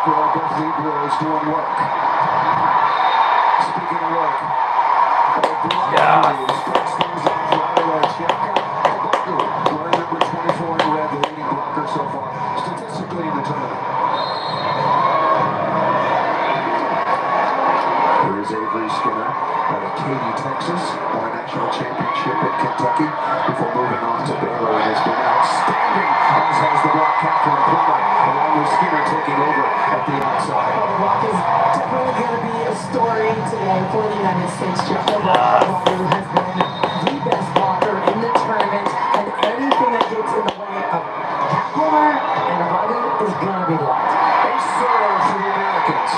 Well, both Libras doing work. Speaking of work, puts things up right away. Wearing number 24 in red, the leading blocker so far, statistically in the tournament. Here is Avery Skinner out of Katy, Texas, won a national championship in Kentucky before moving on to Baylor and has been outstanding, as has the block captain Plummer, along with Skinner taking over at the outside. Well, the block is definitely going to be a story today for the United States. Jeffrey Walker has been the best blocker in the tournament, and anything that gets in the way of Plummer and Abagu is going to be blocked. A serve for the Americans.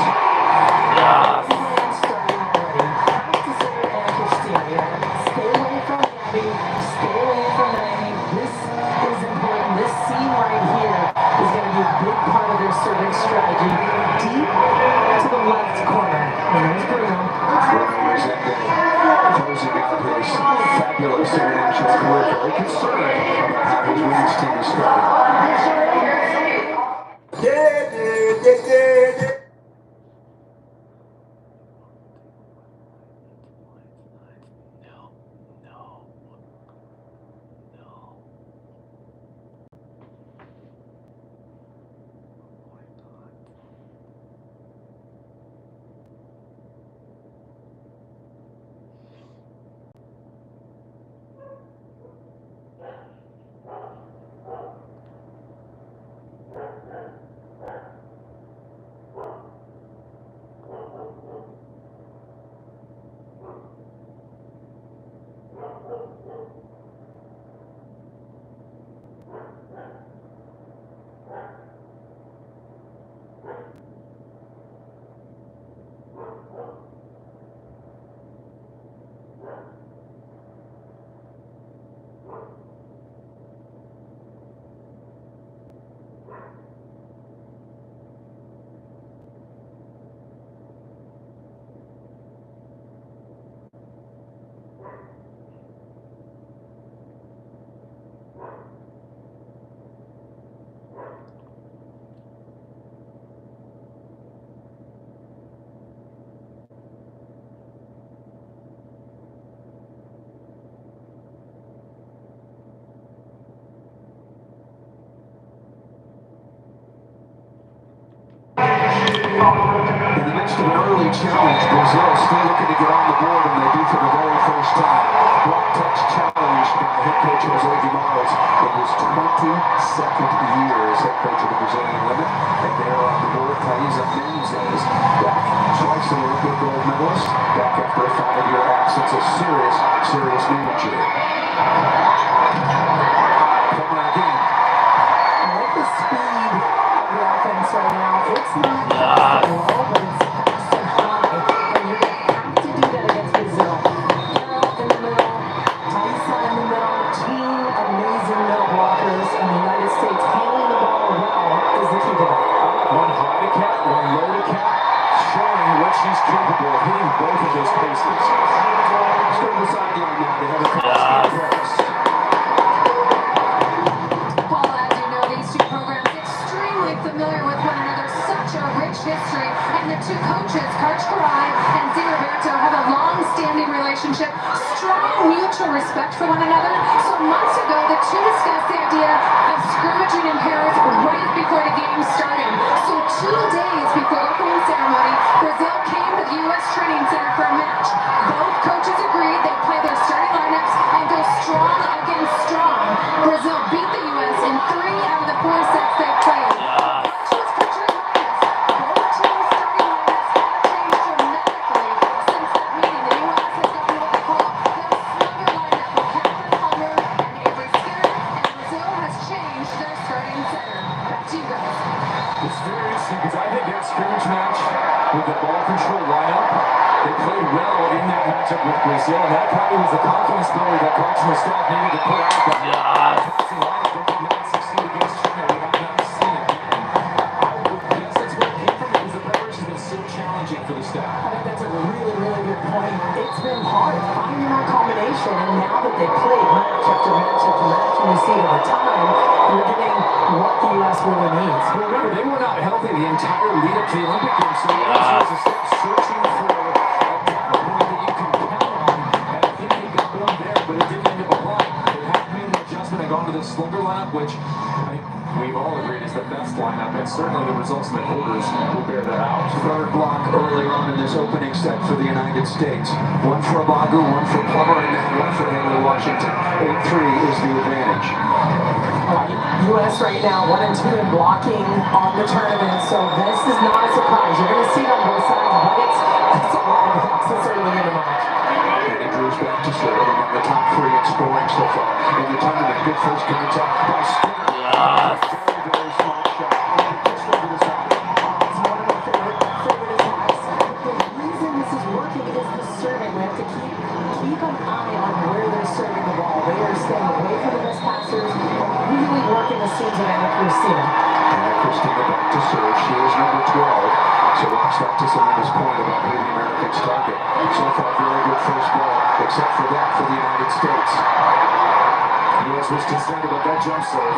Stay away from Gabby. Stay away from Naomi. This is important. This scene right here is going to be a big part of their serving strategy. Deep to the left corner. And there's Bruno. Closing out his fabulous international career. Very concerned about how his women's team is starting. In the midst of an early challenge, Brazil still looking to get on the board, and they do for the very first time. Block touch challenge by head coach Jose Guimaraes in his 22nd year as head coach of the Brazilian women. And they're on the board. Thaisa Menezes, back twice an Olympic gold medalist, back after a 5-year absence, a serious knee injury. Coming again. I like the speed of the offense right now. It's not fast and low, but it's fast and high. And you're going to have to do that against Brazil. Carol in the middle, Thaisa in the middle, two amazing middle blockers, and the United States handling the ball well is the key to that. One high to cap, one low to cap, showing what she's capable of hitting both of those paces. Let's go to the sideline now to have a couple breaks. Paul, as you know, these two programs extremely familiar with one another, such a rich history, and the two coaches, Coach Karai and Zé Roberto, have a long-standing relationship, strong mutual respect for one another. So months ago, the two discussed the idea of scrimmaging in Paris right before the game started. So 2 days before opening ceremony, Brazil came to the U.S. Training Center for a match. Both coaches agreed they'd play their starting lineups and go strong against strong. Brazil beat the U.S. in 3 out of the 4 sets they played. Coaches featuring lineups. Both teams' starting lineups have changed dramatically since that meeting. The U.S. has gone with what they call their slugger lineup with Catherine Palmer and Avery Skinner, and Brazil has changed their starting center. Back to you guys. It's very interesting because I think that scrimmage match with the ball control lineup, they played well in that matchup with Brazil, and that probably was the confidence builder that coach and the staff needed to put out. Passing lineup, they did not succeed against China. We have not seen it again. I would guess that's where it came from, because the preparation has been so challenging for the staff. I think that's a really, really good point. It's been hard finding our determination, and now that they played match after match after match, and you see it over time, you're getting what the U.S. really needs. Well, remember, they were not healthy the entire lead up to the Olympic Games, so the U.S. was a step searching for a data point that you can count on, and I think they got one there, but it didn't end up applying. They had made an adjustment and gone to the slower lineup, which we've all agreed is the best lineup, and certainly the results in the quarters will bear that out. Third block early on in this opening set for the United States. One for Abagu, one for Plummer, and then one for Haley Washington. 8-3 is the advantage. U.S. right now 1-2 in blocking on the tournament, so this is not a surprise. You're going to see it on both sides, but it's a lot of blocks this early in the match. And it drews back to serve among the top 3 in scoring so far in the tournament. Good first contact by Skinner. Very, very smart shot. Just over the side. It's one of my favorite attacks. The reason this is working is the serving. We have to keep an eye on where they're serving the ball. They are staying away from the best passers, really working the seams of Anna Christina. Anna Christina back to serve. She is number 12. So watch that to Selena's point about who the Americans target. So far, very good first ball, except for that for the United States. The U.S. was concerned about that jump serve.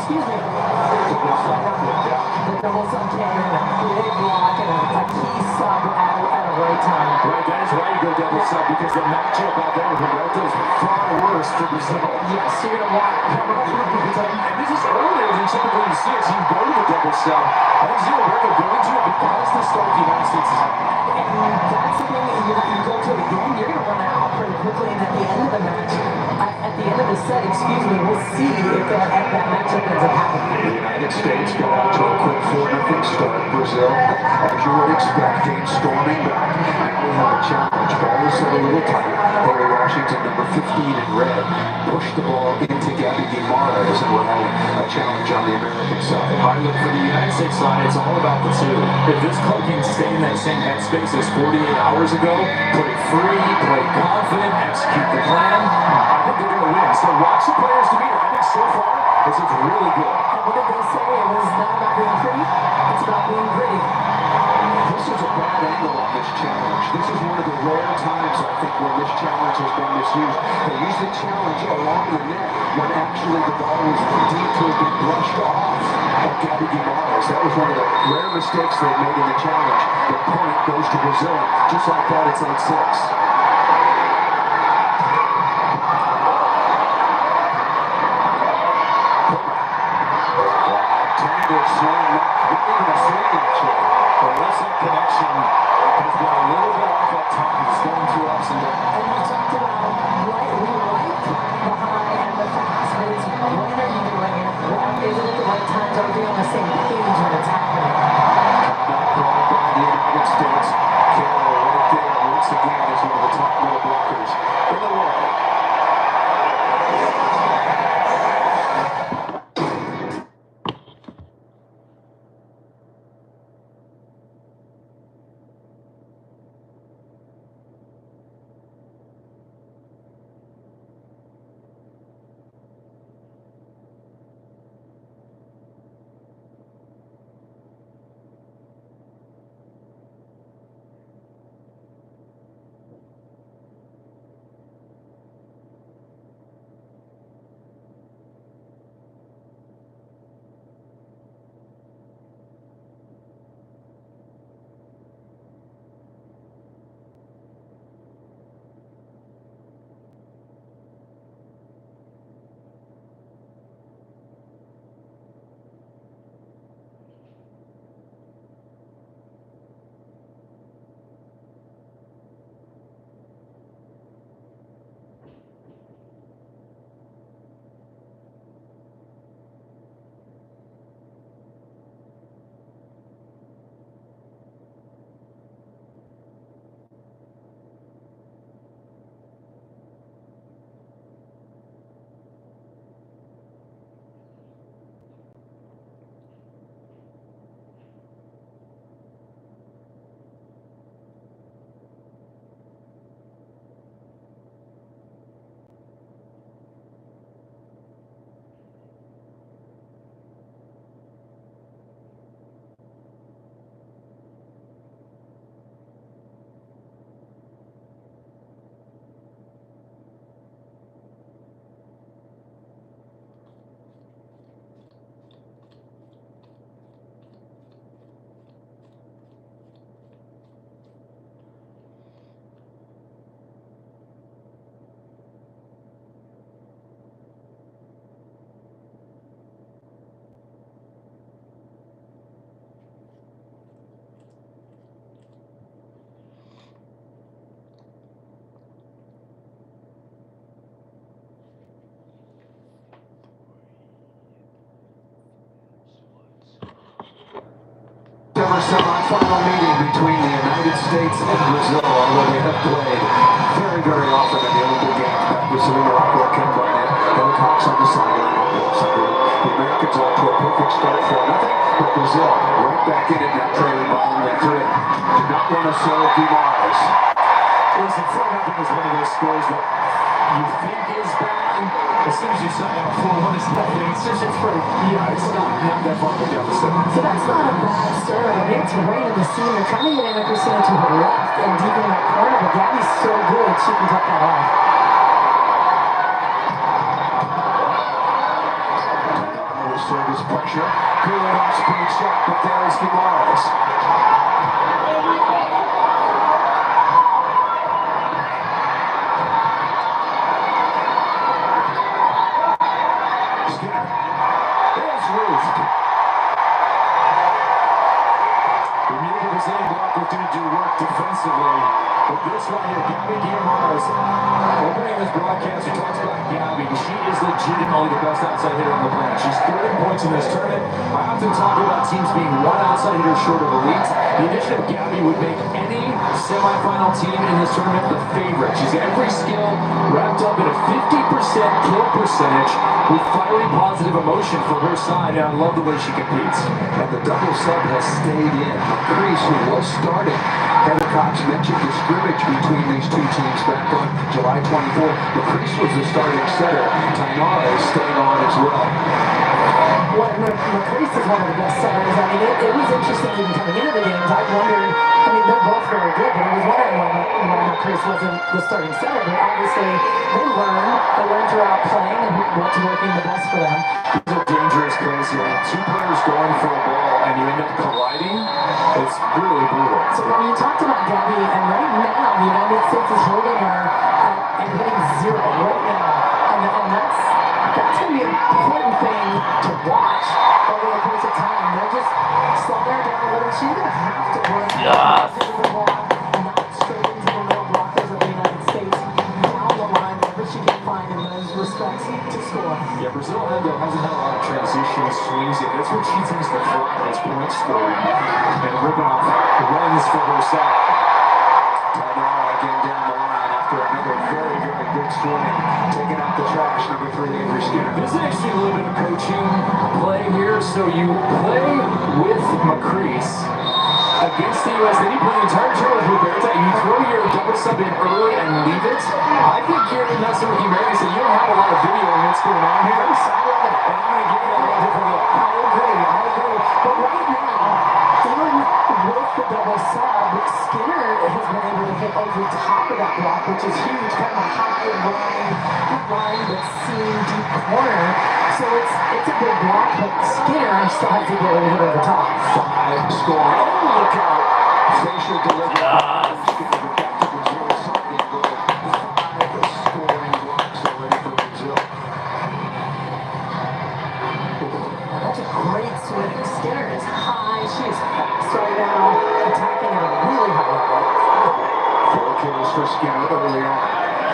Excuse me. The double sub came in a big block and a key sub at a right time. Right, that is why you go double sub, because the matchup out there with Roberto is far worse for Brazil. Yes, you're going to want and this is earlier than typically you see it, so you go to the double sub. I think Zero Roberto going to it because the start of the United States is out. And that's the thing, you go to it again, you're going to run out pretty quickly, and at the end of the match, at the end of the set, excuse me, we'll see if that matchup ends up happening. The United States got out to a quick 4-0 start. Brazil, as you would expect, came storming back. Now we have a challenge. Ball is set a little tight. Haley Washington, number 15 in red, pushed the ball into Gabby Guimaraes, and we're having a challenge on the American side. I look for the United States side, it's all about the two. If this club can stay in that same headspace as 48 hours ago, play free, play confident, execute the plan, I think they're going to win. So watch the players to beat. I think so far, this is really good. And what did they say? It was not about being pretty, it's about being gritty. This is a bad angle on this challenge. This is one of the rare times, I think, where this challenge has been misused. They use the challenge along the net when actually the ball was deemed to have been brushed off of Gabby Guimaraes. That was one of the rare mistakes they've made in the challenge. The point goes to Brazil. Just like that, it's 8-6. The wrestling connection has been a little bit off at times, going through ups and downs. And you talked about we like the high and the fast, but it's when are you doing it? Is it at the right times? Are we on the same page when it's happening? Brought by the United States. Carroll right there once again is one of the top middle blockers in the world. ever semifinal meeting between the United States and Brazil, although they have played very, very often in the Olympic Games. Back with Serena Rockwell, Ken Barnett, Heather Cox on the sideline. The Americans off to a perfect start for nothing, but Brazil right back in it now, trailing by only 3. Did not want to serve Guimaraes. Listen, 4-0 is one of those scores that you think is bad. As soon as you sign out 4-1, it's nothing. It's pretty. Yeah, it's not that far of a deficit. So that's not a bad serve. I mean, it's right in the seam. They're trying to get Anna Christina to her left and deep in that corner, but Gabby's so good, she can cut that off. Service pressure, good off-speed shot, but there is Guimaraes. Skinner is roofed. We knew the Brazilian block was going to do work defensively, but this one here, Gabby Guimaraes, opening this broadcast, who talks about Gabby, she is legitimately the best outside hitter on the planet. She's 30 points in this tournament. I often talk about teams being one outside hitter short of elite. The addition of Gabby would make any semifinal team in this tournament the favorite. She's got every skill wrapped up in a 50% kill percentage with fiery positive emotion for her side, and I love the way she competes. And the double sub has stayed in. Crease, who was starting, Heather Cox mentioned the scrimmage between these two teams back on July 24th. Crease was the starting setter. Tainara is staying on as well. Well, Crease is one of the best setters. I mean, it was interesting even coming into the games. I wondered, I mean, they're both very good, but I was wondering why Crease wasn't the starting setter. But obviously, they learn throughout playing and what's working the best for them. These are dangerous plays here. Two players going for a ball and you end up colliding. It's really brutal. So when you talked about Gabby, and right now the United States is holding her and hitting 0 right now, and that's going to be an important thing to watch over the course of time. They're just slowing her down a little. She's going to have to work into the block, not straight into the middle blockers of the United States, down the line, wherever she can find in those respects to score. Yeah, Brazil hasn't had a lot of transition swings yet. That's what she tends to thrive as point scoring and ripping off runs for her side. Tainara again down the line after another very, very good swing. Taking out the trash, number 3, Avery Skinner. This is actually a little bit of coaching play here. So you play with Macrease against the U.S. Then you play the entire tournament with Roberta. You throw your double sub in early and leave it. I think you're messing with Guimaraes, so you don't have a lot of video on what's going on here. And I'm going to give you a different look. I agree. But right now, even with the double sub, Skinner has been able to hit over top of that block, which is huge, kind of a high line but seam deep corner. So it's a big block, but Skinner still has the ability to hit over top. 5 scoring. Oh, look out. Facial delivery. Skinner back to Brazil. Something good. 5 scoring blocks already for Brazil. That's a great swing. Skinner is high. She is fast right now, attacking at a really high level. 4 kills for Skinner early on.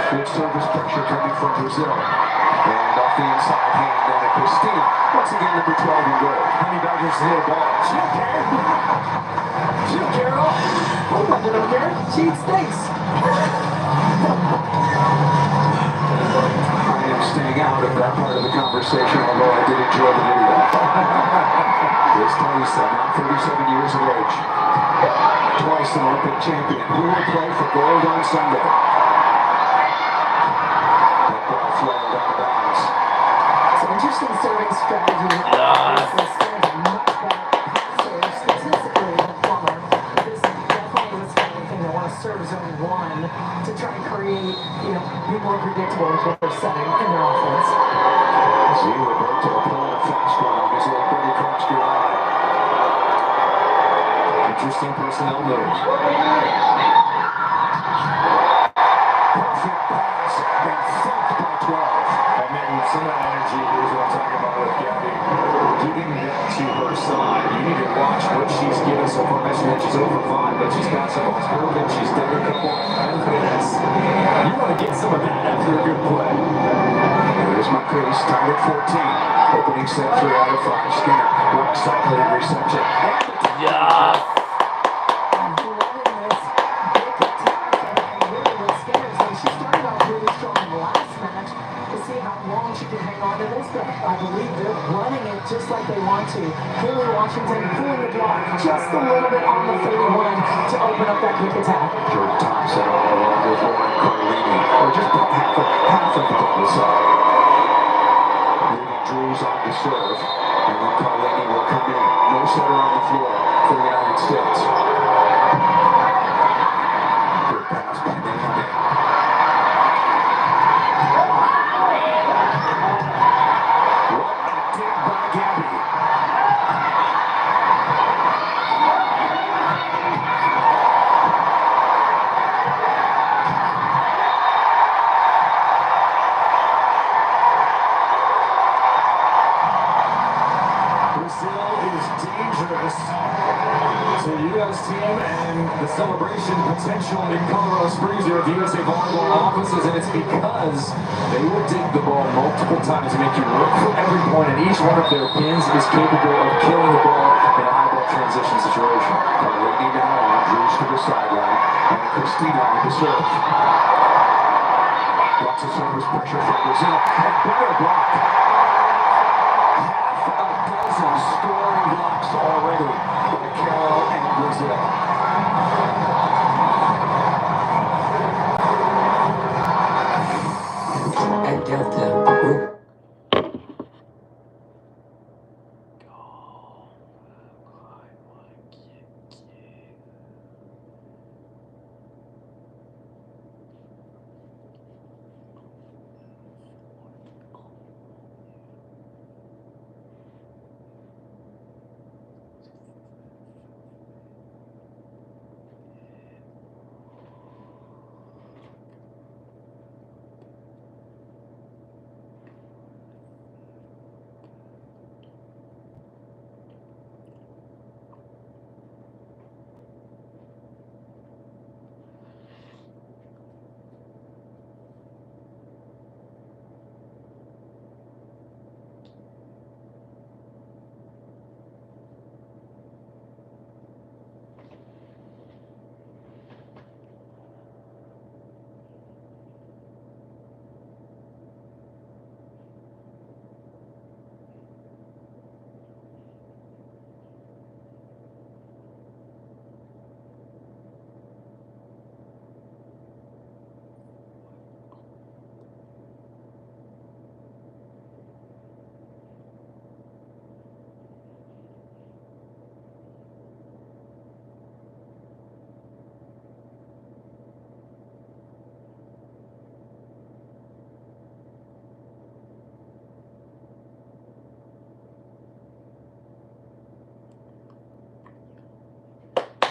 Good service pressure coming from Brazil. And off the inside hand, Anna Christina. Once again, number 12 in goal. Honey Badgers to hit a ball. She don't care. She don't care at all. They don't care. She eats steaks. I am staying out of that part of the conversation, although I did enjoy the video. Here's Teresa, now 37 years of age. Twice an Olympic champion. Who will play for gold on Sunday? That ball flailed out of bounds. It's an interesting serving strategy. Skinner's a much better passer statistically than Plummer. This definitely was kind of the thing they want to serve zone 1 to try and create, be more predictable with what they're setting in their offense. See Roberto pulling a fast one on his little buddy Cox Gurai. Interesting personnel moves. Perfect pass and thumped by 12. And then some of that energy is what I'm talking about with Gabby. Giving that to her side. You need to watch what she's given so far. I mentioned that she's over 5, but she's got some balls broken. She's done a couple. And look at this. You want to get some of that after a good play. Here's McCrease, tied at 14. Opening set 3 out of 5. Skinner walks up, leading reception. Yeah. I believe they're running it just like they want to. Haley Washington pulling the block just a little bit on the 31 to open up that quick attack. Jordan Thompson all along with Lauren Carlini, or just about half of the double side. Leaving Drews on to serve, and then Carlini will come in. No setter on the floor for the United States. Good pass by Naomi. So the U.S. team and the celebration potential in Colorado Springs here at the USA Volleyball offices, and it's because they will dig the ball multiple times to make you work for every point, and each one of their pins is capable of killing the ball in a high ball transition situation. Carlini now on, Drews to the sideline, and Christina on the serve. Lots of service pressure from Brazil, and better block. Half a dozen scoring blocks already by Carol and Brazil. And Delta.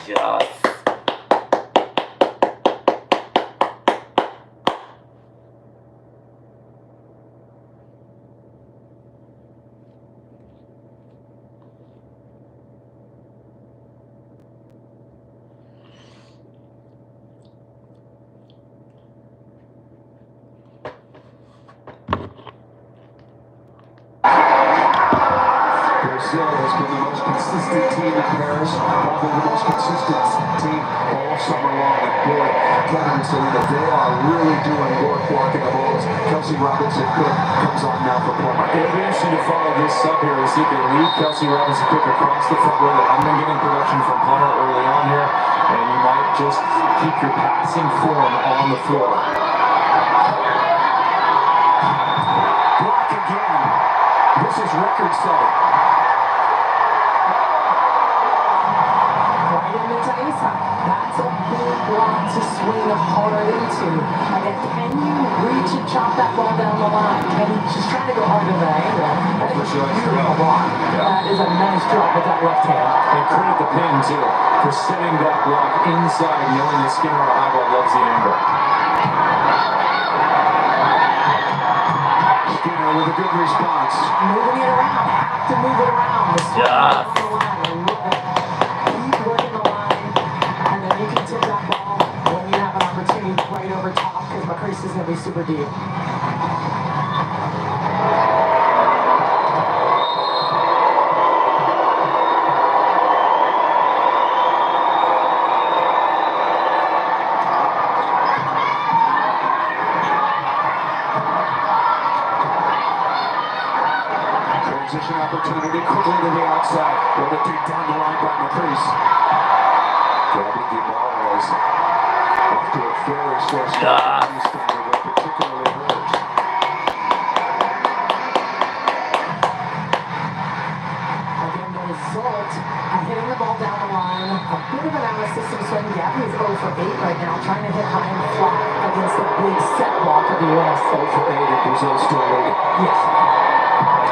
Yes. Brazil has been the most consistent team in Paris, probably the most consistent team all summer long. And boy, Kevin and Selena, they are really doing work blocking the balls. Kelsey Robinson Cook comes on now for Portland. It'll be interesting to follow this sub here to see if they leave Kelsey Robinson Cook across the front row. They haven't been getting production from Punter early on here, and you might just keep your passing form on the floor. Block again. This is record setting. That's a big block to swing hard into. Again, can you reach and chop that ball down the line? Can you just try to go hard in the angle? That is a beautiful block. That is a nice job with that left hand. And credit the pin, too, for setting that block inside, knowing that Skinner on a high ball loves the angle. Skinner with a good response. Moving it around. Have to move it around. Yeah. Right over top because McCrease is going to be super deep. Transition opportunity quickly to the outside. What a dig down the line by Maprice. Gabby Guimaraes off to a very slow start. Particularly hers. Again, the result of hitting the ball down the line. A bit of an out-of-system swing. Gabby is 0 for 8 right now, trying to hit high and flat against the big set block of the U.S. 0 for 8 and Brazil still leading. Yes.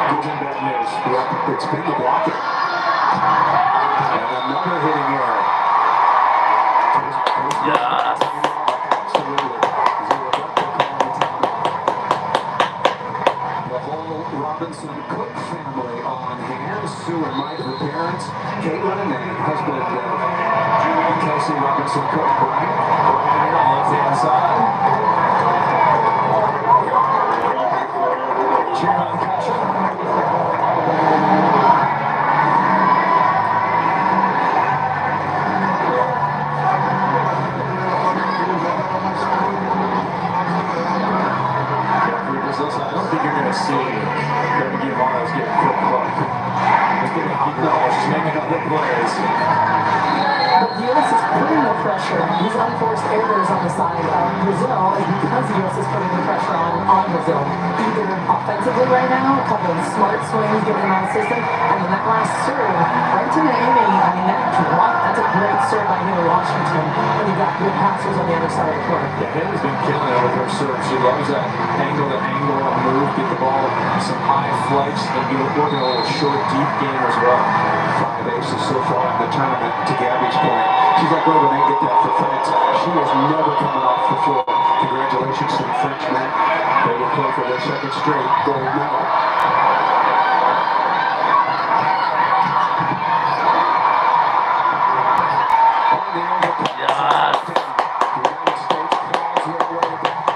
Good and bad news. Yep, it's been the blocking. And another hitting error. Yes. Absolutely. The whole Robinson-Cook family on hand. Sue and Mike, the parents. Caitlin and husband Kelsey Robinson-Cook. Brian on the left-hand side. Cheer on catcher. I don't think you're going to see Gabby Guimaraes get a quick look. She's making other plays. But the U.S. is putting the pressure. These unforced errors on the side of Brazil is because the U.S. is putting the pressure on Brazil. Either offensively right now, a couple of smart swings getting out of the system, and then that last serve right to Naomi. I mean, that's a great serve by Haley Washington when you got good passers on the other side of the court. Yeah, Haley's been killing it with her serve. She loves that angle to angle and move, get the ball some high flights, and working a little short, deep game as well. 5 aces so far in the tournament, to Gabby's point. She's like, oh, when they get that for France. She is never coming off the floor. Congratulations to the Frenchmen. They will play for their second straight gold medal. On the overpass. Yes. The United States claws their way back.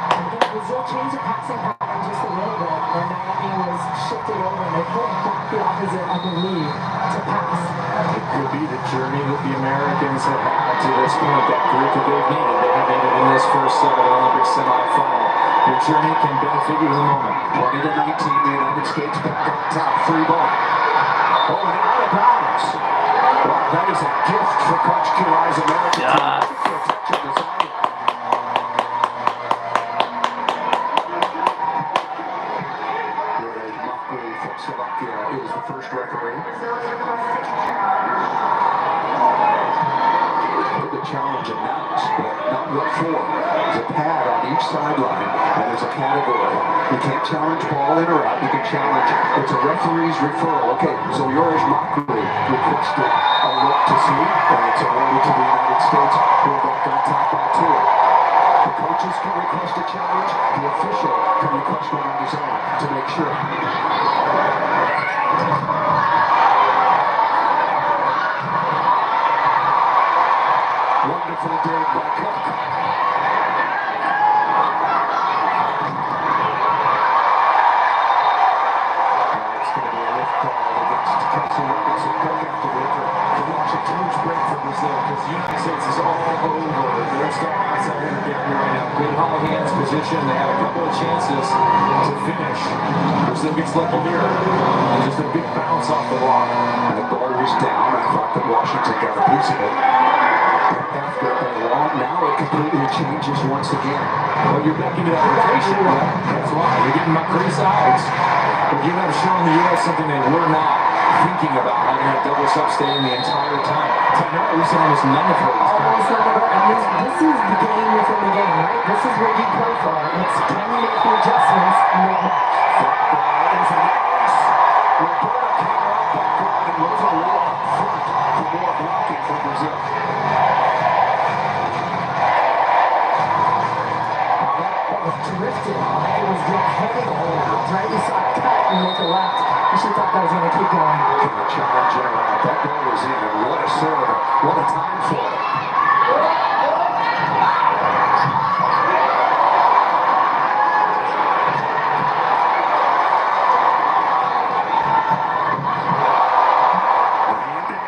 Again, Brazil changed the passing pattern just a little bit when Naomi was shifted over and they pulled back the opposite, I believe, to pass. It could be the journey that the Americans have had to this point, that grit that they've needed. They have needed in this first set of an Olympic semifinal. Your journey can benefit you in the moment. 20 to 19, the United States back on top. 3 ball. Oh, and out of bounds. Wow, that is a gift for Coach Kirai's American Yeah. team. For a touch on the sideline. From Slovakia is the first referee. The challenge announced, but not what for. There's a pad on each sideline, and there's a category. You can't challenge ball in or out. You can challenge. It's a referee's referral. Okay, so yours Mockery requested a look to see, and it's awarded to the United States, who are back on top by 2. The coaches can request a challenge. The official can request one on his own to make sure. Wonderful dig by Cook. It's going to be a lift call against Kelsey Robinson-Cook after the effort to watch a huge break for Brazil, because the United States is all over. They're starting outside of the game right now. Good hollow hands position. They have a couple of chances to finish. Brazil gets lucky here. And just a big bounce off the block. And the ball was down. I thought that Washington got a piece of it. After a long, now it completely changes once again. Well, you're back into that rotation. That's why. You're getting Maprice out. But you have shown the U.S. something they were not thinking about, having that double sub staying the entire time. Tonight, we've seen almost none of her. Almost none of it. And this is the game within the game, right? This is what you play for. It's can you make the adjustments mid-match? That ball is an ace. Roberta came out back line and was a little up front for more blocking for Brazil. That was drifted. It was heading around, right? You saw it cut and make a left. You should thought that was going to keep going. Can the challenge her out? That ball was in, and what a serve. What a time for it.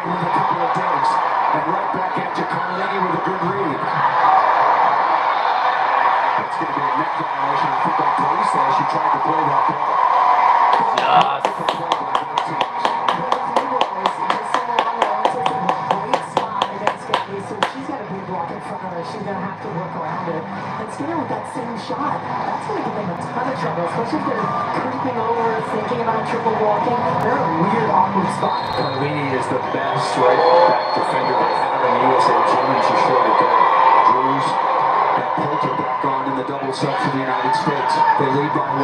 With a couple of digs, and right back at you, Carnegie with a good read. That's going to be a net violation. I think I'll He says she tried to play that ball. But the thing was, Jacinda Longo took a great spot against Gabby, so she's got a big block in front of her. She's going to have to work around it. And Skinner with that same shot, that's going to give them a ton of trouble, especially if they're creeping over, thinking about triple walking. They're in a weird, awkward spot. Carlini is the best right-back defender they have in the USA gym, and she showed it there. Drews and Poulter back on in the double sub for the United States. They lead by 1.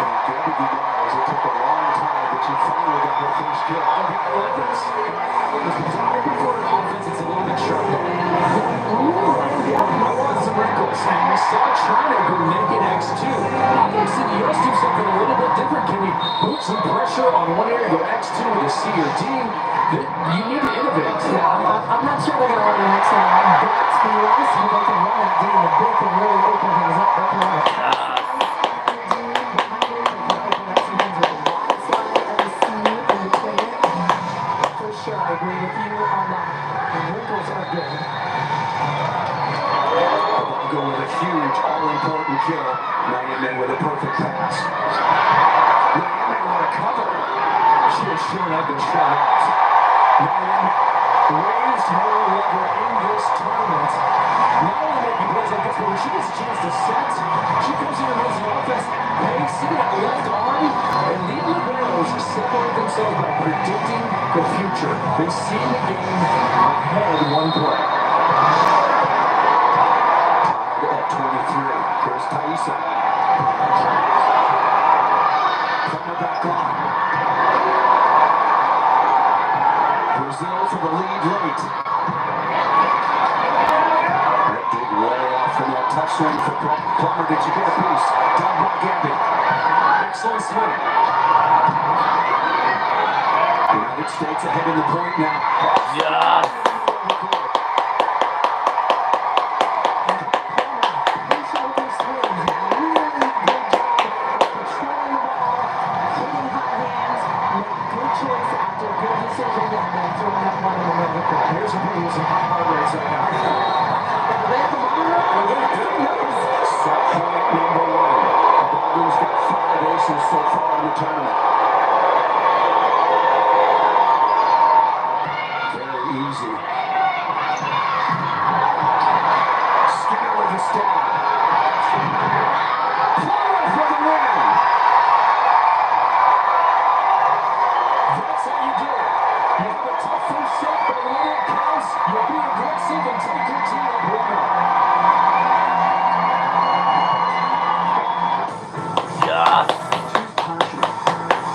And Gabby Guimaraes, it took a long time, but she finally got her first kill. I like this. Before an offense, it's a little bit sharper. I want some wrinkles. And we saw China go naked X2. I think the US do something a little bit different. Can we put some pressure on one area, go X2 with a C or D? You need to innovate. Yeah, I'm not sure they're going to run the next one, but to be honest, if they can run that D in the big and really open things up, they'll run it. Sure, I agree with you on that. The wrinkles are good. Go with a huge, all-important kill. Miami with a perfect pass. Miami with a cover. She has shown up and shut out. Miami Raised her level in this tournament. Not only making plays like this, but when she gets a chance to set, she comes in and runs the offense. Pace, see that left arm? Elite liberos separate themselves by predicting the future. They see the game ahead one play. tied at 23. Here's Thaisa. From the back line. Brazil for the lead late. That did way off from that touch swing for Plummer. Did you get a piece? Down by Gabby. Excellent swing. United States ahead in the point now. Yeah. Here's a play with some high heart rates right now. Set point number 1. Baldwin's got 5 aces so far in the tournament. Very easy. Skinner with a stab. Plummer for the win. That's how you do it. You have a tough first set, but when it counts, you'll be aggressive and take your team up one. Too passionate.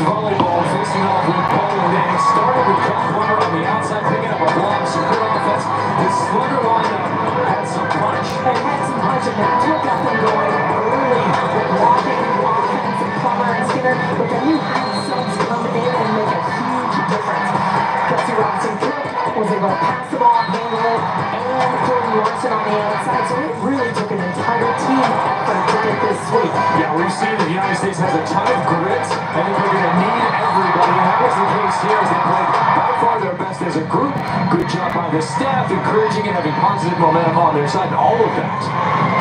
volleyball facing off with Poland, and it started with Ken Plummer on the outside picking up a block, secure on the fence. This slugger lineup had some punch. It had some punch, and that's what got them going early with blocking offense and Plummer and Skinner. But then you had subs come in and make a huge difference. Kelsey Robinson-Cook was able to pass the ball, handle it, and Jordan Larson on the outside. So it really took an entire team effort to get this sweep. Yeah, we've seen that the United States has a ton of grit, and they're going to need everybody, and that was the case here as they played by far their best as a group. Good job by the staff, encouraging and having positive momentum on their side. All of that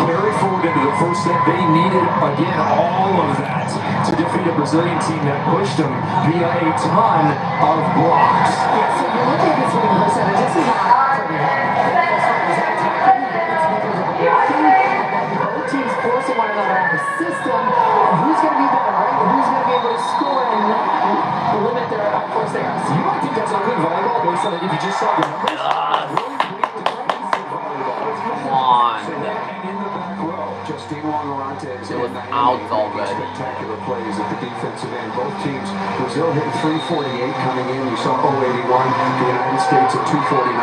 carried forward into the first set. They needed, again, all of that to defeat a Brazilian team that pushed them via a ton of blocks. Yeah, so you look at this winning percentage, this is not pretty. Both teams forcing one another out of the system. Who's going to be better, right? Who's going to be able to score and limit their force their errors? You might think that's a good volleyball based on if you just saw the numbers. It was out already. Spectacular plays at the defensive end. Both teams, Brazil hit 348 coming in. You saw 081. The United States at 249.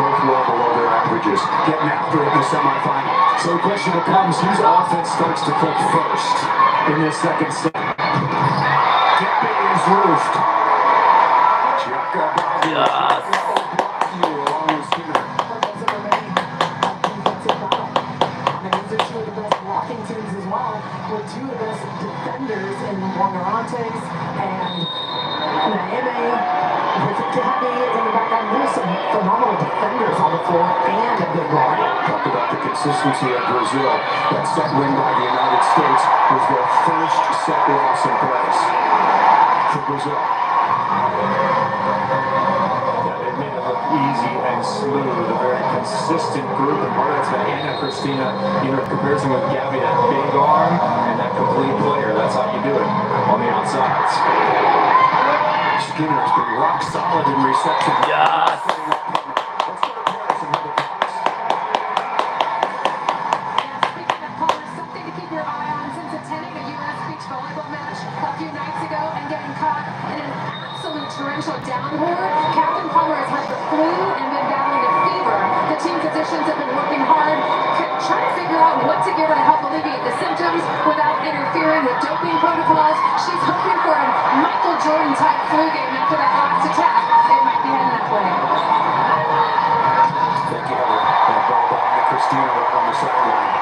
Both well below their averages. Getting after it in the semifinal. So the question becomes, whose offense starts to click first in this second set? Gabby is roofed. Yes. Along with Skinner. Teams as well, with two of the best defenders in Wangarantes and MA with Gabby in the background. There's some phenomenal defenders on the floor and a good guard. Talk about the consistency of Brazil. That set win by the United States was their first set loss in place for Brazil. Easy and smooth, a very consistent group, and part of that's that Anna Christina, comparison with Gabby, that big arm and that complete player. That's how you do it on the outsides. Skinner has been rock solid in reception. Yes. Speaking of Palmer, something to keep your eye on since attending a U.S. beach volleyball match a few nights ago and getting caught in an absolute torrential downpour. Captain Palmer has had the flu and been battling a fever. The team physicians have been working hard, trying to figure out what to give her to help alleviate the symptoms without interfering with doping protocols. She's hoping for a Michael Jordan-type flu game after that last attack. It might be heading that way. Thank you, Heather. That ball back to Christina right on the sideline.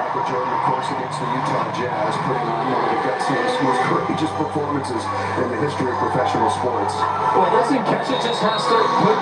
Michael Jordan, of course, against the Utah Jazz, putting on one of the gutsiest, most courageous performances in the history of professional sports. Well, doesn't catch it, just has to put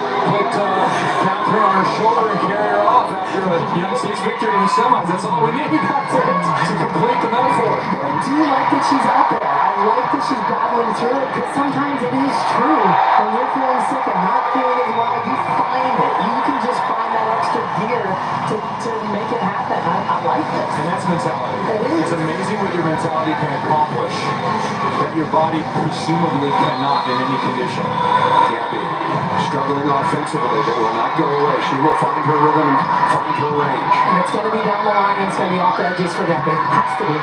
Catherine on her shoulder and carry her off after a United States victory in the semis. That's all we need to complete the metaphor. I do like that she's out there. I like that she's battling through it, because sometimes it is true. When you're feeling sick and not feeling as well, you find it. You can just find that extra gear to make it happen. I like this. And that's mentality. It is. It's amazing what your mentality can accomplish that your body presumably cannot in any condition. Gabby, struggling offensively, but will not go away. She will find her rhythm and find her range. And it's going to be down the line, and it's going to be off the edges for Gabby. Has to be.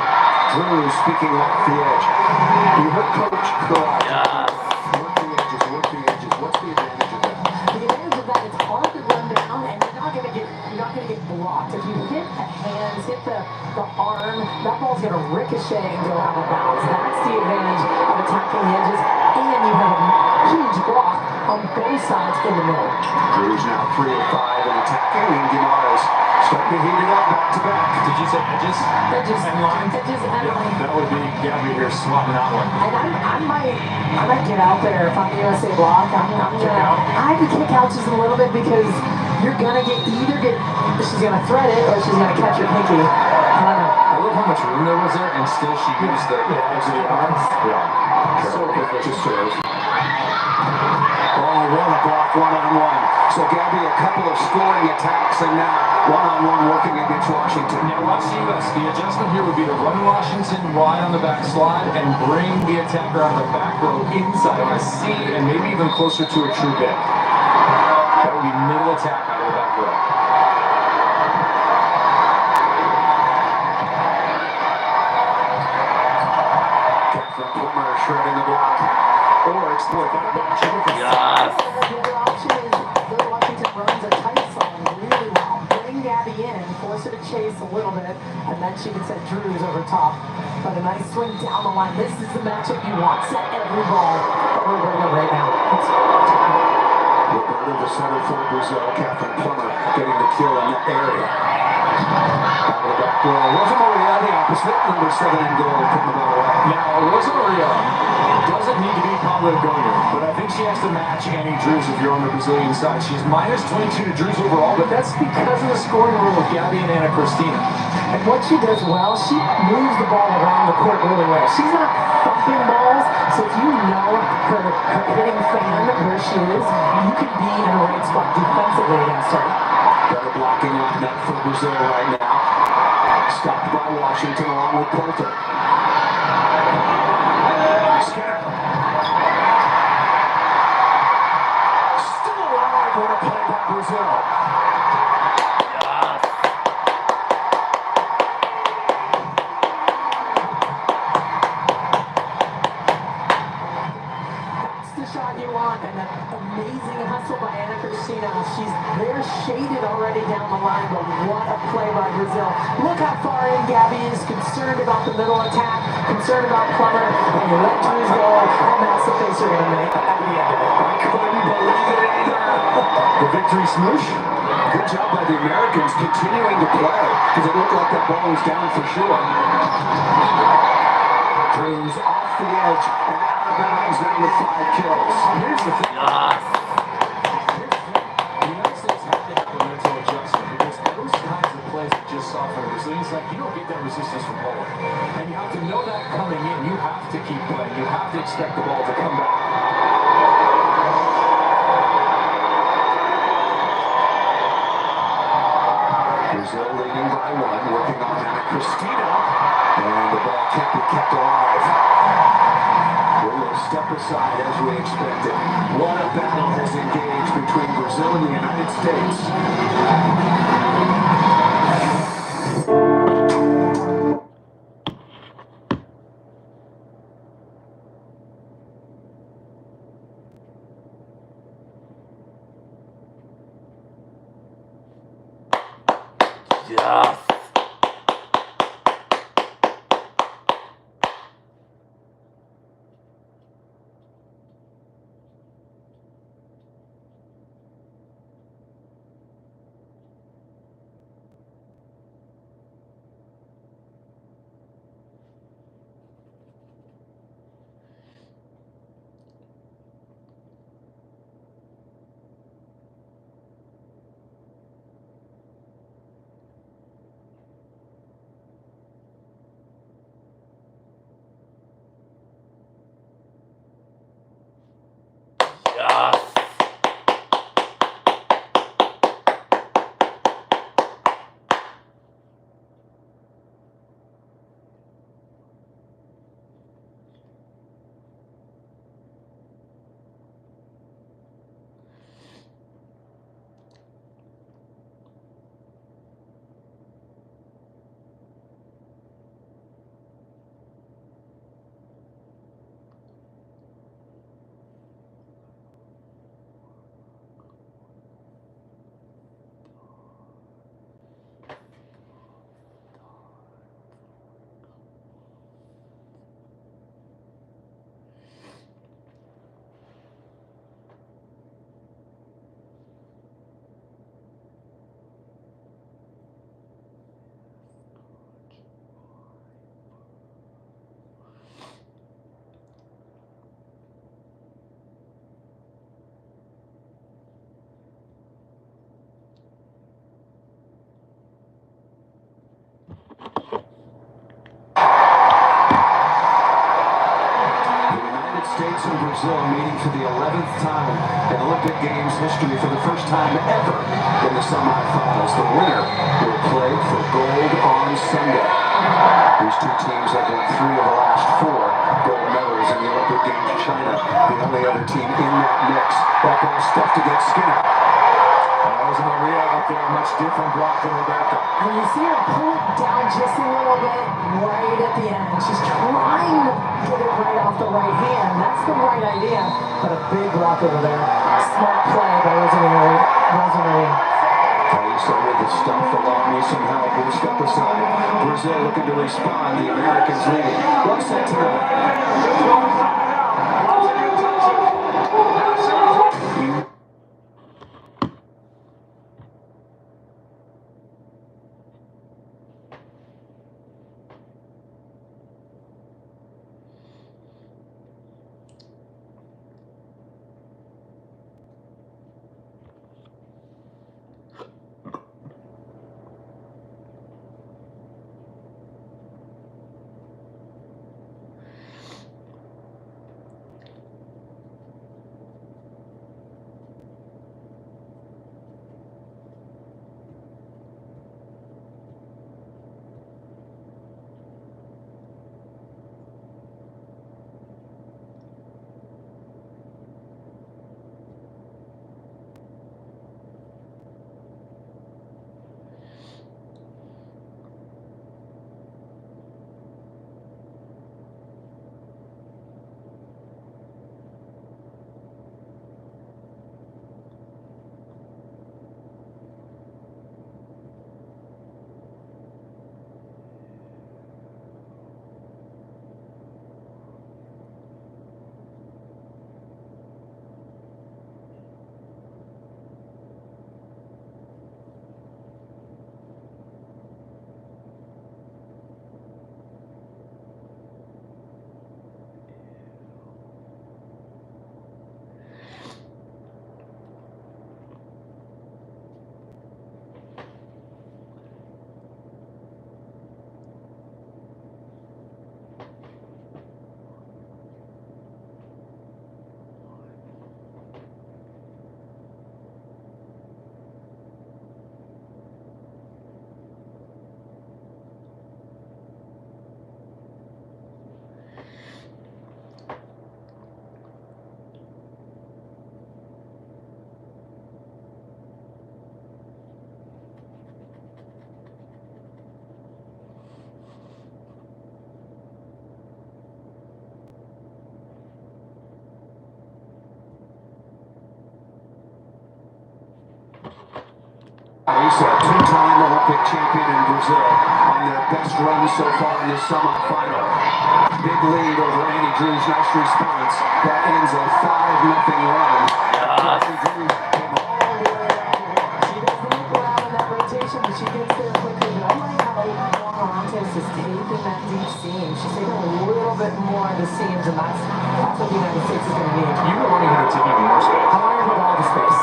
Drew speaking off the edge. You heard Coach go out. Work the edges, work the edges. What's the advantage of that? The advantage of that, it's hard to run down, and you're not going to get blocked. If you hit the hands, hit the arm, that ball's going to ricochet and go out of bounds. That's the advantage of attacking the edges, and you have a huge block on both sides in the middle. Drew's now 3 of 5 in attacking, and Guimaraes starting to heat it up back to back. Did you say edges? Edges and line? Edges and Yeah, line. that would be Gabby here swatting that one. And I might get out there if I'm the USA block. I can kick out just a little bit, because you're gonna she's gonna thread it or she's gonna catch your pinky. I don't know. I love how much room there was there, and still she used the edge of the arms. Yeah. So quickly to serve. Oh, what a block, one-on-one. So Gabby, a couple of scoring attacks, and now one-on-one working against Washington. Now watch the U.S. The adjustment here would be to run Washington wide on the back slide and bring the attacker on the back row inside on a C and maybe even closer to a true big. That would be middle attack out of the back row. Catherine exploit that option. The other option is Little Washington runs a tight zone really well. Bring Gabby in, force her to chase a little bit, and then she can set Drews over top. But a nice swing down the line. This is the matchup you want. Set every ball for Roberta right now. Roberta, the center for Brazil. Catherine Plummer getting the kill in that area. Out of the back row, Rosa Maria, the opposite, number 7 in goal, putting the ball away. Now, Rosa Maria doesn't need to be Pablo Goyer, but I think she has to match Annie Drews if you're on the Brazilian side. She's minus 22 to Drews overall, but that's because of the scoring rule of Gabby and Ana Cristina. And what she does well, she moves the ball around the court really well. She's not thumping balls, so if you know her hitting fan where she is, you can be in the right spot defensively against her. Better blocking on net for Brazil right now. Stopped by Washington along with Poulter. Skinner. Still alive. What a play by Brazil. That's the shot you want, and that amazing hustle by Ana Cristina. She's there shaded already down the line, but what a play by Brazil. Look how far in Gabby is, concerned about the middle attack, concerned about Plummer, and you let Drews go, and that's the face you're going to make at the end of it. I couldn't believe it either. The victory smoosh. Good job by the Americans continuing to play, because it looked like that ball was down for sure. Drews off the edge and out of bounds now with 5 kills. Here's the thing. The United States have to have a mental adjustment because those kinds of plays that just soften the Brazilians, like you don't get that resistance from Poland. And you have to know that coming in. You have to keep playing. You have to expect the ball to come back. Brazil leading by 1, working on Ana Cristina, and the ball can't be kept alive. We will step aside as we expected. What a battle has engaged between Brazil and the United States. Yes. Yes. States and Brazil meeting for the 11th time in Olympic Games history for the first time ever in the semifinals. The winner will play for gold on Sunday. These two teams have won 3 of the last 4 gold medals in the Olympic Games. China, the only other team in that mix. That ball stuffed against Skinner. There's Maria up there, much different block than Roberta. And you see her pull it down just a little bit right at the end. She's trying to get it right off the right hand. That's the right idea. But a big block over there. Smart play by Rosemary. Taisa with the stuff along with some help. Will step aside. Brazil looking to respond. The Americans leading. 1-9. Taisa, two-time Olympic champion in Brazil, on their best run so far in the semifinal. Big lead over Annie Drew's nice response. That ends a 5-0 run. Annie Drew came all the way up. She doesn't look around in that rotation, but she gets there quickly. But I like how Morantes is taking that deep seam. She's taking a little bit more of the seams, and that's what the United States is going to need. You were wanting her to take even more space. I want her to take all the space.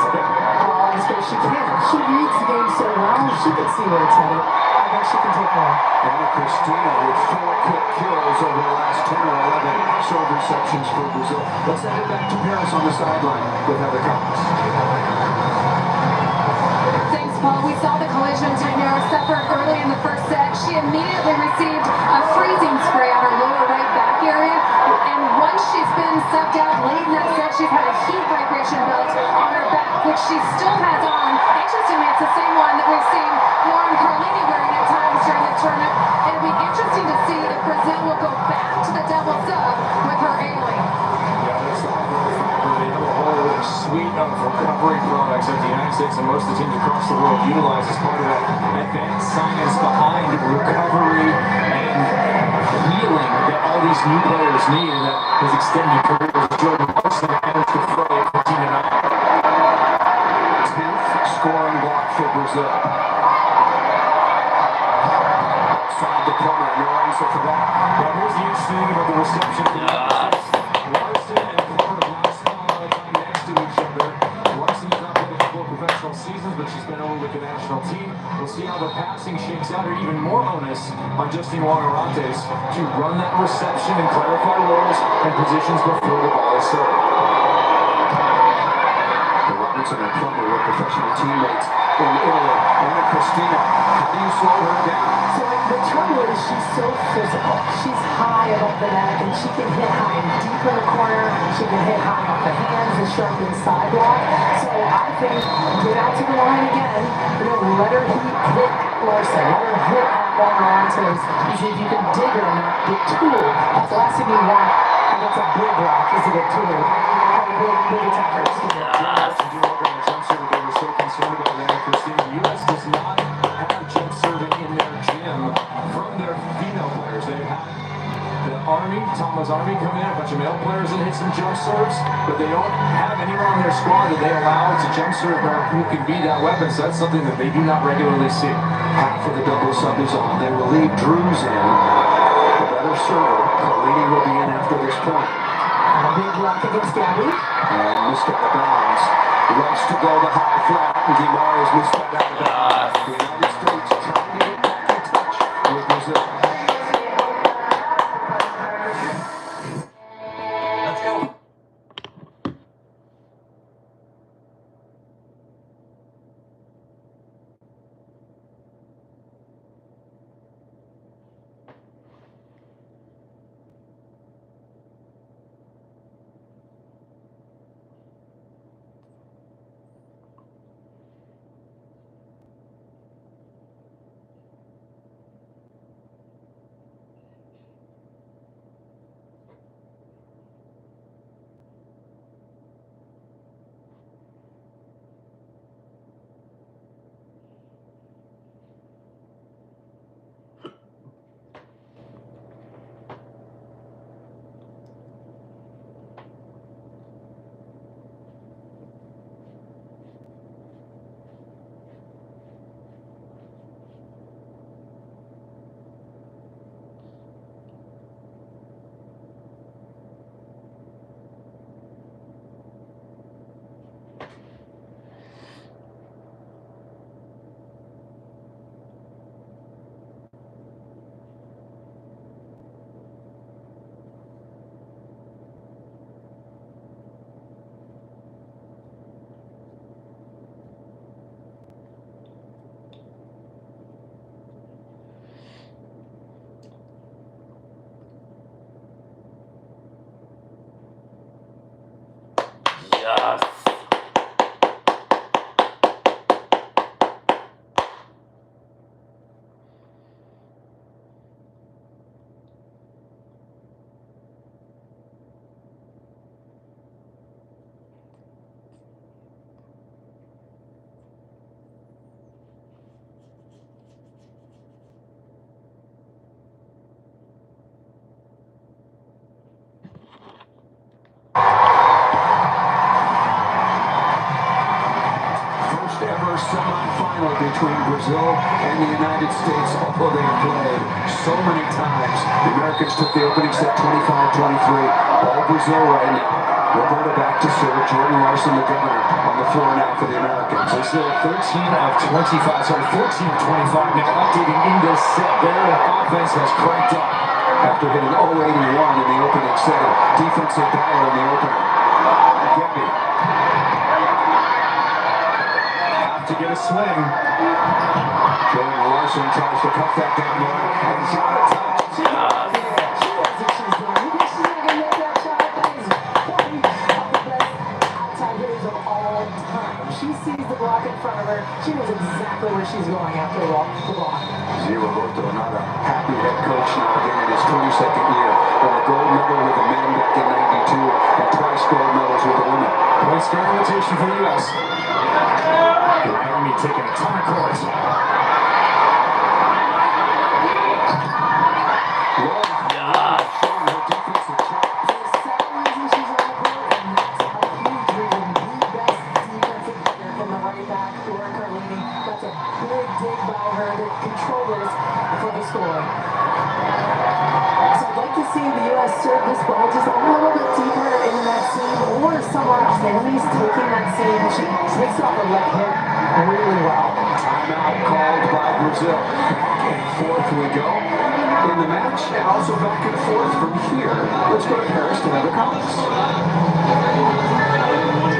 All the space she can. She reads the game so well, she can see where it's headed. I think she can take more. Anna Cristina with 4 quick kills over the last 10 or 11 serve receptions for Brazil. Let's send it back to Paris on the sideline with Heather Collins. Thanks, Paul. We saw the collision Tanya suffered early in the first set. She immediately received a freezing spray on her lower right back area. And once she's been subbed out late in that set, she's had a heat vibration belt on her back, which she still has on. Interestingly, it's the same one that we've seen Lauren Carlini wearing at times during the tournament. It'll be interesting to see if Brazil will go back to the double sub with her ailing. They have a whole suite of recovery products that the United States and most of the teams across the world utilize as part of that advanced science behind recovery and healing that all these new players need, and that has extended careers. Jordan Larson managed to throw 15-9. 10th scoring block for Brazil. Outside the corner, no answer for that. Now here's the interesting thing about the reception. Larson and Florida last time next to each other. Larson has not played a couple of professional seasons, but she's been over with the national team. We'll see how the passing shakes out, or even more onus on Justine Morantes to run that reception and clarify roles and positions before the ball is served. Robinson and Plummer were professional teammates in Italy. Anna Cristina, how do you slow her down? So the trouble is she's so physical. She's high above the net, and she can hit high and deep in the corner. She can hit high off the hands and sharp inside block. So I think get out to the line again. Let her hit at Larson. Let her hit at Montes. And see if you can dig her and not get tooled. That's the last thing you want against a big rock is to get tooled. Big attackers. They were so concerned about that, Christine. The U.S. does not have jump serving in their gym from their female players. They have the Army, Thomas Army come in, a bunch of male players that hit some jump serves, but they don't have anyone on their squad that they allow to jump serve or who can be that weapon. So that's something that they do not regularly see. Half of the double sub is on. They will leave Drews in. The better server, Carlini, will be in after this point. A big block against Gabby. And missed out of bounds. Loves to go the high flat. Guimaraes missed that out of bounds. The United States trying to get back in touch with Brazil. Let's go. Yes. Semi-final between Brazil and the United States, although they played so many times. The Americans took the opening set 25-23. All Brazil right now. Roberta back to serve. Jordan Larson, the governor, on the floor now for the Americans. Brazil 13 of 25, sorry, 14 of 25 now updating in this set. Their offense has cranked up. After hitting 081 in the opening set, defensive power in the opener. Gabby. To get a swing. Jordan Larson tries to cut that down there and shot a touch. She knows what she's doing. You think she's not going to make that shot? That is one of the best outside hitters of all time. She sees the block in front of her. She knows exactly where she's going after the block. Zero Roberto, not a happy head coach now again in his 22nd year. Won a gold medal with the men back in '92 and twice gold medals with the women. Point score invitation for the U.S. Army taking a ton of court. Serve this ball just a little bit deeper in that seam or somewhere else. Naomi's taking that seam and she takes off a left hit really well. Timeout called by Brazil. Back and forth we go in the match, and also back and forth from here. Let's go to Paris to have a comments.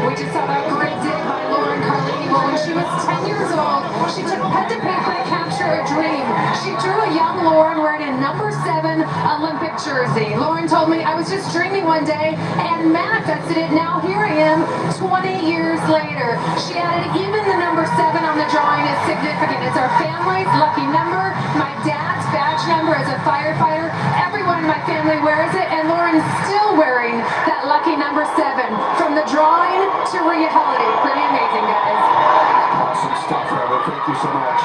We just saw that great dig by Lauren Carlini when she was 10 years old, she took pen to paper to capture a dream. She drew a young Lauren wearing a number 7 Olympic jersey. Lauren told me, I was just dreaming one day and manifested it. Now here I am 20 years later. She added, even the number 7 on the drawing is significant. It's our family's lucky number. My dad's badge number as a firefighter. Everyone in my family wears it, and Lauren's still wearing that lucky number 7. From the drawing to reality. Pretty amazing, guys. Awesome stuff, Heather. Thank you so much.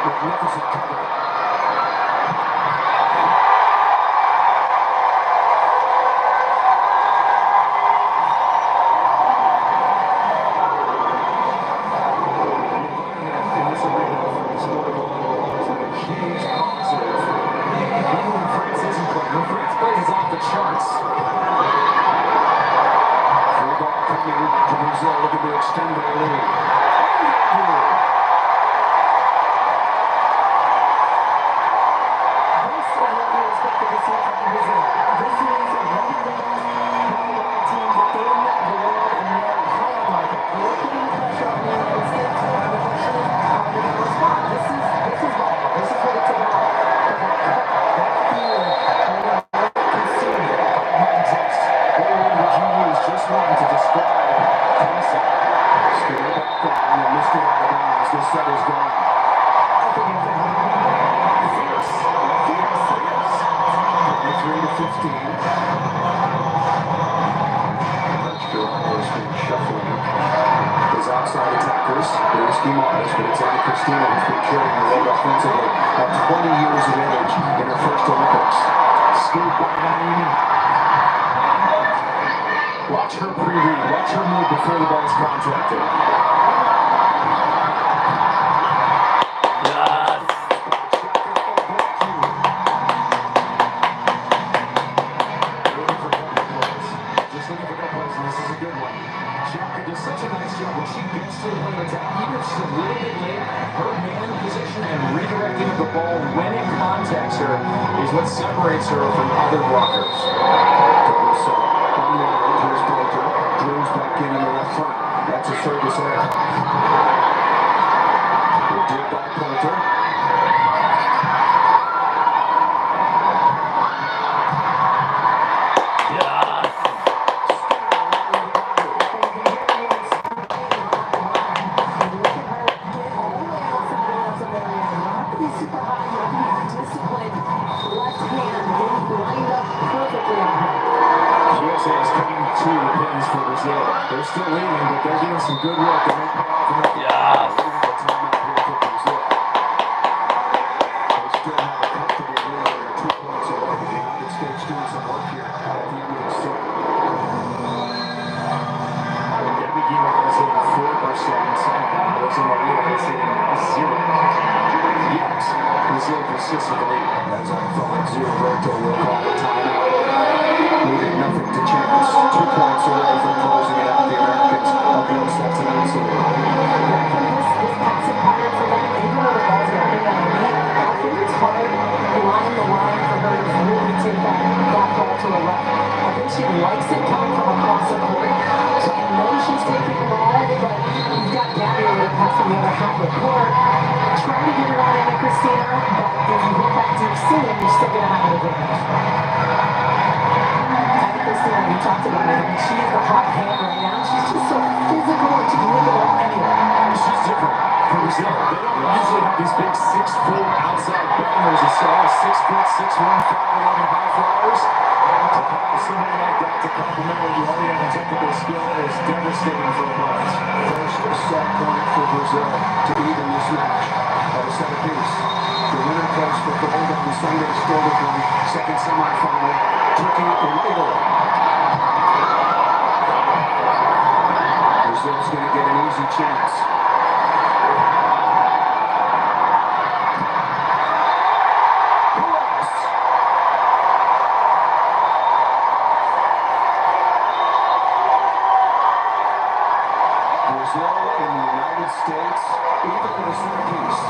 Magnificent cover. Looking to extend their lead. This set is gone. 23-15. Is been shuffling his outside attackers. There's Guimaraes, but it's Anna Cristina who's been carrying the load offensively at 20 years of age in her first Olympics. Skate by Naomi. Watch her pre-read. Watch her move before the ball is contacted. Is what separates her from other blockers. Drews back in the left front. That's a service error. Good by Pointer. They're still leading, but they're doing some good work. They make off. Yeah. They still have a comfortable lead. They're 2 points away. The United States doing some work here at the end of this set. Debbie Guimaraes is hitting 4%. Rosa Maria is hitting 0. Yet, Brazil persists with the lead. As I thought, Roberto will call the timeout. Leaving nothing to chance. 2 points away from closing it out. The Americans of the sets and answer. This passing pattern for them, even though the ball's going to I think it's hard line the line for her to really take that ball to the left. I think she likes it coming from across the court. So I know she's taking the ball, but you've got Gabby over there passing the other half of the court. Trying to get it on Anna Cristina, but if you hit that deep seam, you're still going to have an advantage. We talked about it. I mean, she is the hot hand right now. She's just so physical and she can move the ball anywhere. She's different from Brazil. They don't usually have these big 6'4" outside bangers. You saw 6'6", 6'1", 5'11" high flyers. To have somebody like that to complement what you already have in technical skill is devastating for the Bucks. First set point for Brazil to even this match at a set apiece. The winner plays for gold on the Sunday still to come. Second semifinal, Turkey and Italy. Brazil's going to get an easy chance. Brazil in the United States, even with a centerpiece.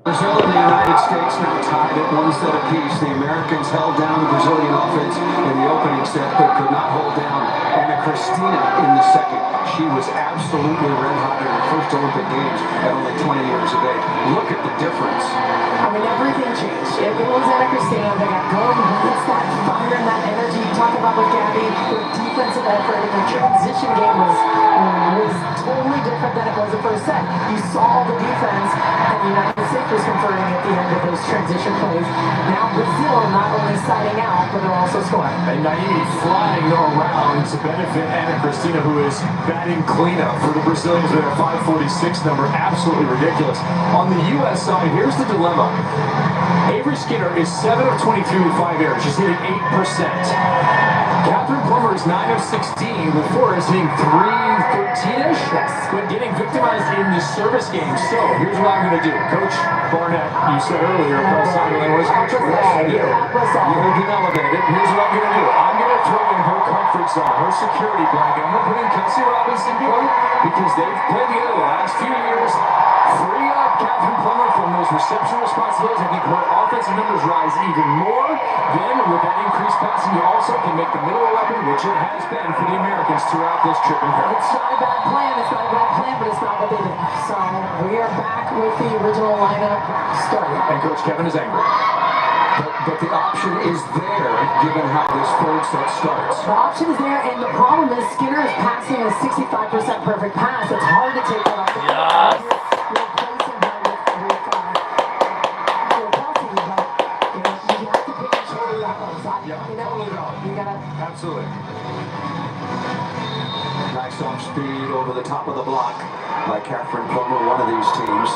Brazil and the United States now tied at one set apiece. The Americans held down the Brazilian offense in the opening set, but could not hold down Ana Cristina in the second. She was absolutely red hot in her first Olympic Games at only 20 years of age. Look at the difference. I mean, everything changed. It was Ana Cristina. They got going. It's that fire and that energy. You talk about with Gabby, the defensive effort and the transition game was totally different than it was the first set. You saw the defense, and the United States was converting at the end of those transition plays. Now Brazil not only siding out, but they're also scoring. And Naimi flying around to benefit Ana Cristina, who is batting cleanup for the Brazilians with a 546 number. Absolutely ridiculous. On the U.S. side, here's the dilemma. Avery Skinner is 7 of 22 with 5 errors. She's hitting 8%. Catherine Plummer is 9 of 16 with 4 is hitting 313-ish, but getting victimized in the service game. So here's what I'm going to do. Coach Barnett, you said earlier, Coach Sunderland was Coach, what I do? You've been elevated. Here's what I'm going to do. I'm going to throw in her comfort zone, her security blanket. I'm going to put in Kelsey Robinson because they've played together the last few years. Free up Catherine Plummer from those reception responsibilities. I think her offensive numbers rise even more. Then, with that increased passing, you also can make the middle a weapon, which it has been for the Americans throughout this trip. It's not a bad plan. It's not a bad plan, but it's not what they did. So we are back with the original lineup starting. And Coach Kevin is angry. But the option is there, given how this third set starts. The option is there, and the problem is Skinner is passing a 65% perfect pass. It's hard to take that off the Yes. You're replacing her with Kelsey, but you have to pick and choose that one. So you gotta. Absolutely. Nice off speed over the top of the block by Catherine Plummer, one of these teams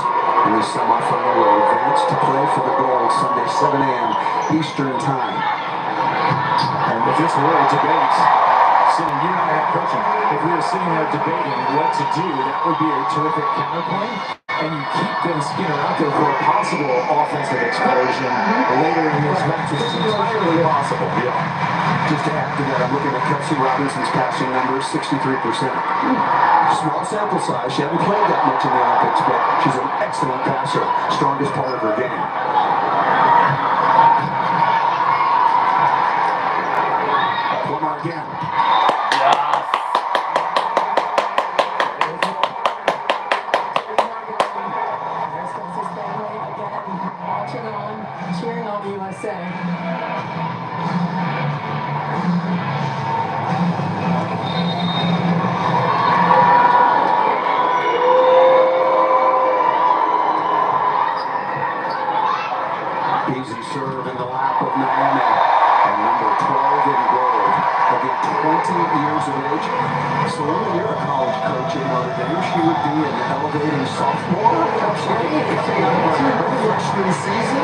in the semifinal will advance to play for the gold Sunday 7 a.m. Eastern time. And if this were a debate, sitting, you and I are coaching, if we were sitting there debating what to do, that would be a terrific counterpoint. and you keep Ben Skinner out there for a possible offensive explosion later in this match, which is entirely possible. Yeah. Just to add to that, I'm looking at Kelsey Robinson's passing numbers, 63%. Small sample size. She hasn't played that much in the Olympics, but she's an excellent passer. Strongest part of her game. Plummer again. Cheering on the USA. Easy serve in the lap of Naomi. And number 12 in gold. Again, 20 years of age. So when you're a college coach in Notre Dame, she would be an elevating sophomore. Freshman season.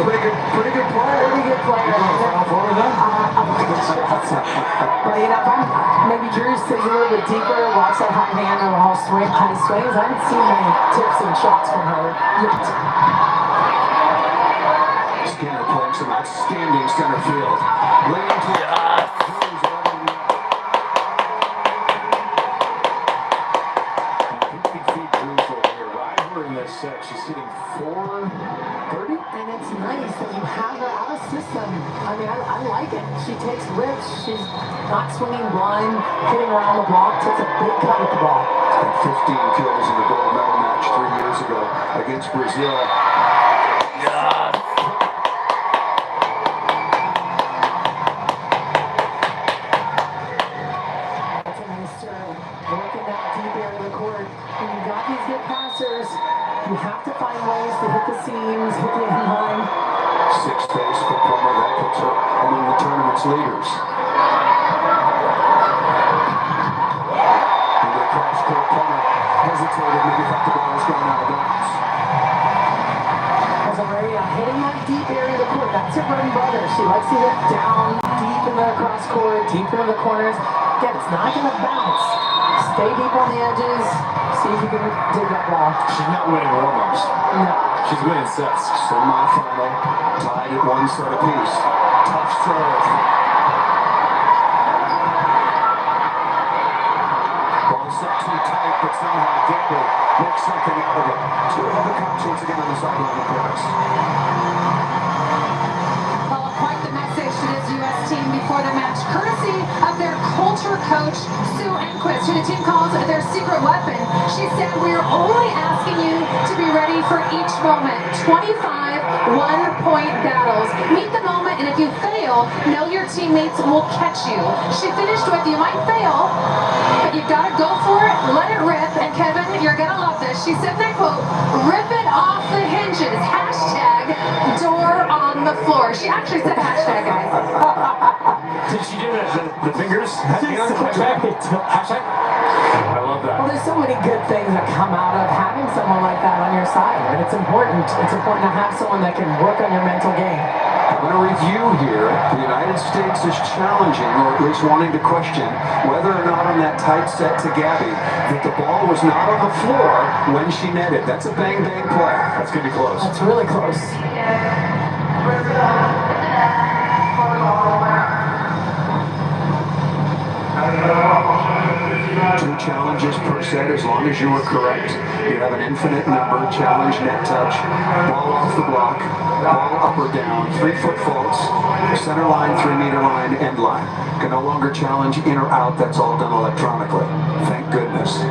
Pretty good player. Pretty good player. Well, you know, if I'm maybe Drew sits a little bit deeper, watch that high hand or all high swings. I haven't seen many tips and shots from her yet. Skinner playing some outstanding center field. Leaning to She's hitting 430. And it's nice that you have her out of system. I mean, I like it. She takes rips. She's not swinging blind, hitting around the block, takes a big cut at the ball. And 15 kills in the gold medal match 3 years ago against Brazil. That's a nice serve. Working that deep area of the court. When you've got these good passers, you have to find ways to hit the seams, hit the end line. Sixth base for Plummer. That puts her among the tournament's leaders. Into the cross court, Plummer hesitated, maybe thought the ball was going out of bounds. As Maria hitting that deep area of the court, that's her bread and butter. She likes to hit down deep in the cross court, deep into the corners. Again, it's not going to bounce. Stay deep on the edges. See if you can dig that ball. She's not winning warm-ups. No. She's winning sets. Semi-final, tied at 1 set apiece. Tough serve. Ball set too tight, but somehow Gamble makes something out of it. Two other cops once again on the sideline of Paris. Well, quite the message to this U.S. team before the match, courtesy of their culture coach, Sue Enquist, who the team calls their secret weapon. She said, "We're only asking you to be ready for each moment. 25 one-point battles. Meet the moment, and if you fail, know your teammates will catch you." She finished with, "You might fail, but you've got to go for it, let it rip." And Kevin, you're going to love this. She said, and I quote, "Rip it off the hinges. Hashtag door on the floor." She actually said hashtag, guys. Did she do the fingers? Hashtag? I love that. Well, there's so many good things that come out of having someone like that on your side, and it's important. It's important to have someone that can work on your mental game. I'm going to review here. The United States is challenging, or at least wanting to question, whether or not on that tight set to Gabby, that the ball was not on the floor when she netted. That's a bang-bang play. That's going to be close. That's really close. Two challenges per set as long as you are correct. You have an infinite number, challenge, net touch, ball off the block, ball up or down, 3-foot faults, center line, 3-meter line, end line. Can no longer challenge in or out, that's all done electronically. Thank goodness.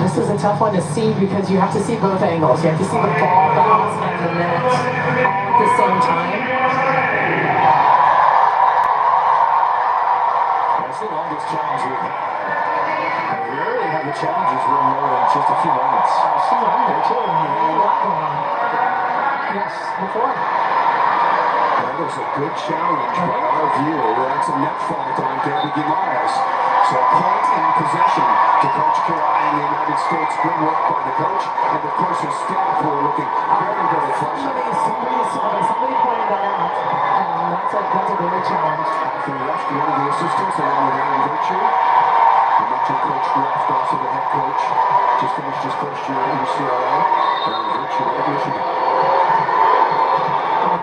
This is a tough one to see because you have to see both angles. You have to see the ball bounce and the net all at the same time. That's the longest challenge we've had. We rarely have the challenges run more than just a few moments. She's under too. A lot going on. Yes, before. That was a good challenge by our view. That's a net fault on Gabby Guimaraes. So a point and possession to Coach Karai in the United States. Good work by the coach. And of course his staff who are looking very, very flush. Somebody pointed that out. That's a great challenge. off and rushed one of the assistants along with Aaron Virtue. The mentioned coach Graft, also the head coach, just finished his first year at UCLA. Aaron Virtue at Michigan.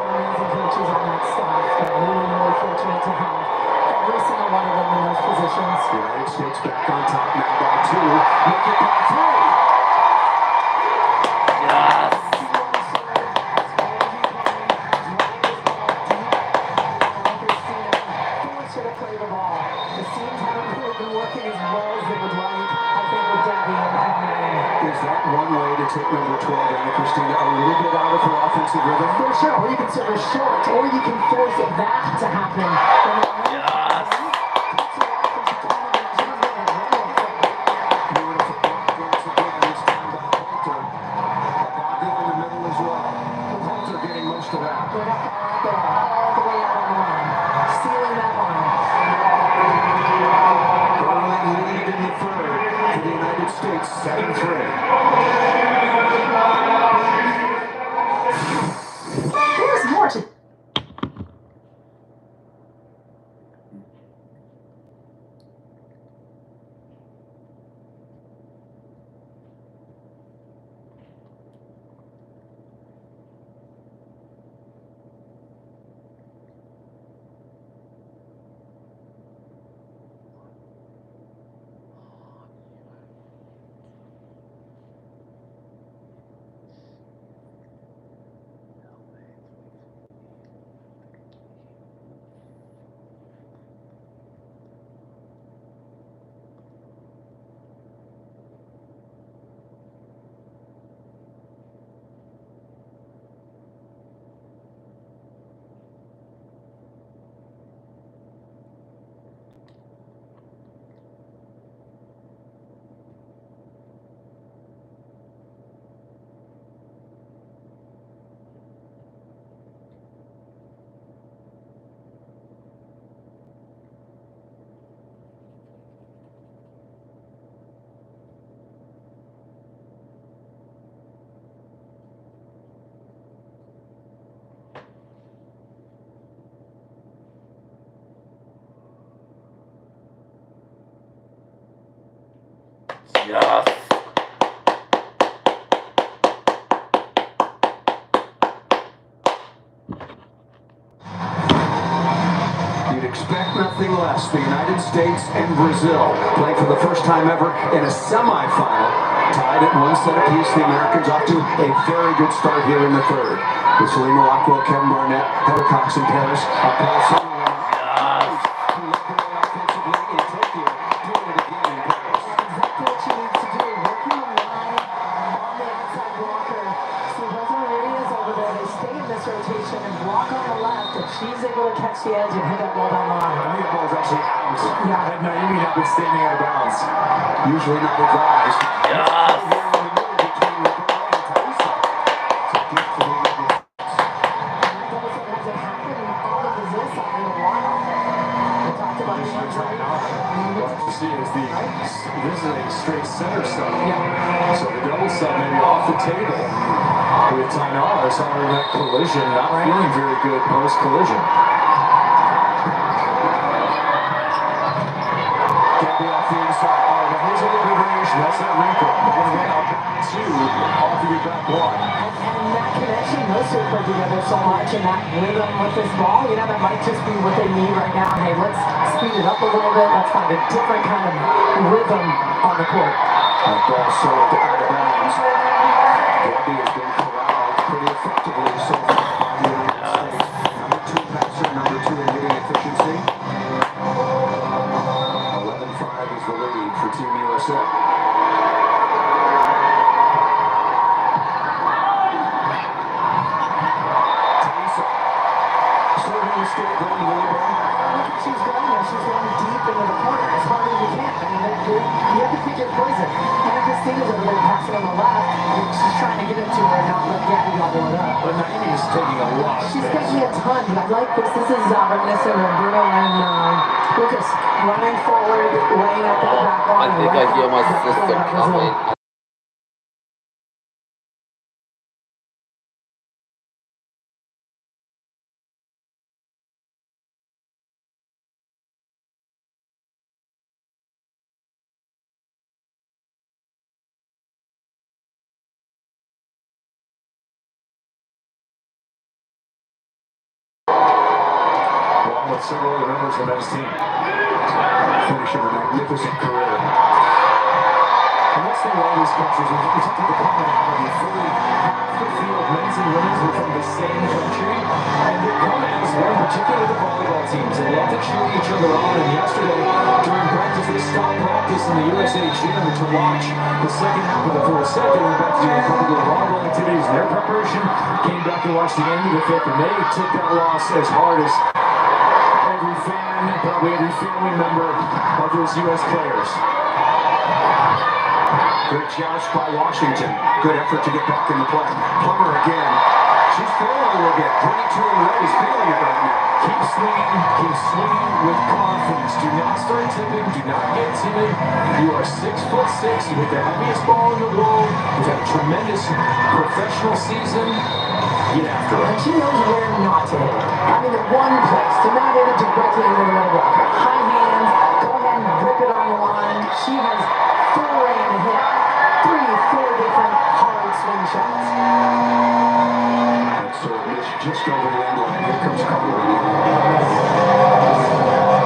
Amazing coaches on that staff that really fortunate to have every single one of them in those positions. The United States back on top now by 2. Make it by 3. Yes. Play the ball. The teams haven't really been working as well as they would like. I think with Debbie and Marion. Is that one way to take number 12, Anna Christina, a little bit out of her offensive rhythm? For sure. Or you can serve her short, or you can force that to happen. Yes. Beautiful block once again, this time by Halter. Boggle in the middle as well. Halter getting most of that. We're not all the way out on the line. Sealing that line. Early lead in the third for the United States, 7-3. There's more to. Yes. You'd expect nothing less. The United States and Brazil playing for the first time ever in a semifinal. Tied at 1 set apiece. The Americans off to a very good start here in the third. With Selena Rockwell, Kevin Barnett, Heather Cox in Paris. Rotation and block on the left, and she's able to catch the edge and hit that ball down the line. I think the ball's actually out. Yeah. And Naomi had been standing out of bounds. Usually not advised. Yes. This is a straight center sub. Yeah. So the double sub maybe off the table with Tainara. So that collision, not feeling very good post collision. Gabby off the inside. Oh, now here's a little bit of variation. That's that wrinkle. We're going to run out two off of your back one. And that connection, those two play together so much, and that rhythm with this ball, you know, that might just be what they need right now. Hey, let's speed it up a little bit. Let's find a different kind of rhythm on the court. That ball served out of bounds. Gabby has been corralled pretty effectively so far by the United States. Number 2 passer, number 2 in hitting efficiency. 11-5 is the lead for Team USA. State going volleyball. She's going there. She's going deep into the corner as hard as you can. I mean, you have to pick your poison. Anna Christina's over there passing on the left. She's trying to get it to her and not let Gabby gobble it up. But Naomi's taking a lot. She's taking a ton. I like this. This is reminiscent of Bruno and Lucas running forward, laying up at the back line. I think I hear my sister coming. with several other members of the men's team. Finishing a magnificent career. And that's the way all these countries, we talked about the commonality. Fully half the field, men's and women's, were from the same country. And the common is one, particularly the volleyball teams. They love to cheer each other on. And yesterday, during practice, they stopped practice in the USA gym to watch the second half of the fourth set. They went back to doing a couple of volleyball activities in their preparation, came back to watch the end of the fifth, and they took that loss as hard as every fan, probably every family member of those U.S. players. Good joust by Washington. Good effort to get back in the play. Plummer again. She's feeling a little bit. 22 in the race, feeling it right now. Keep swinging with confidence. Do not start tipping. Do not get timid. You are 6'6". You hit the heaviest ball in the world. You've had a tremendous professional season. Get after it. And she knows where not to hit it. I mean, the one place to not hit it directly into the middle block. High hands, go ahead and rip it on the line. She has full reign to hit 3, 4 different hard swing shots. That serve missed just over the end line. Here comes Carlini.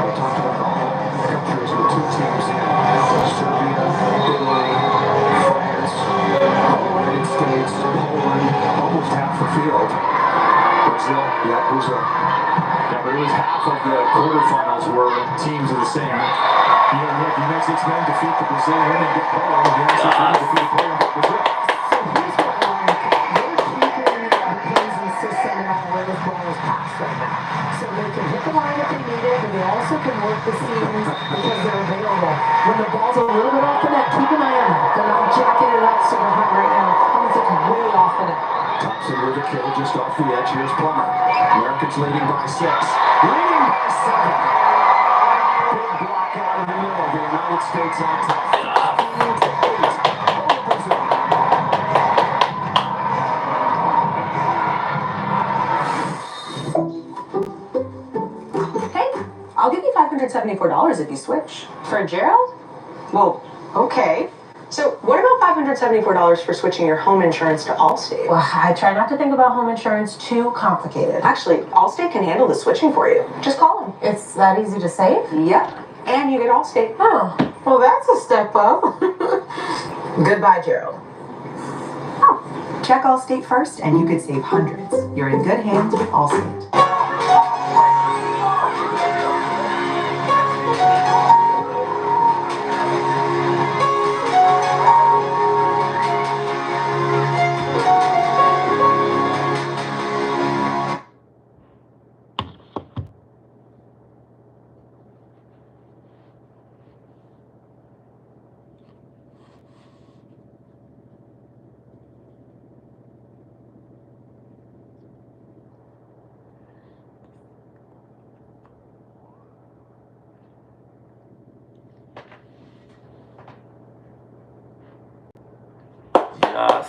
We talked about all the countries with 2 teams in. Serbia, Italy, France, United States, Poland, almost half the field. Brazil, Brazil. Yeah, but it was half of the quarterfinals were teams of the same. You know, look, the United States men defeat the Brazil women, get Poland. The United States women defeat Poland, get Brazil. So here's what I like. They're keeping the Clemson system about where this ball is passed right now. So they can hit the line if they need it, but they also can work the seams because they're available. When the ball's a little bit off the net, keep an eye on that. They're not jacking it up super high right now. I mean, it's way off the net. Thompson with a kill just off the edge. Here's Plummer. Americans leading by 6. Leading by 7. Big block out of the middle. The United States on top. 8-8. Hey, I'll give you $574 if you switch. For Gerald? Well, okay. So what about $574 for switching your home insurance to Allstate? Well, I try not to think about home insurance too complicated. Actually, Allstate can handle the switching for you. Just call them. It's that easy to save? Yep. And you get Allstate. Oh, well, that's a step up. Goodbye, Gerald. Oh, check Allstate first and you could save hundreds. You're in good hands with Allstate. Yes.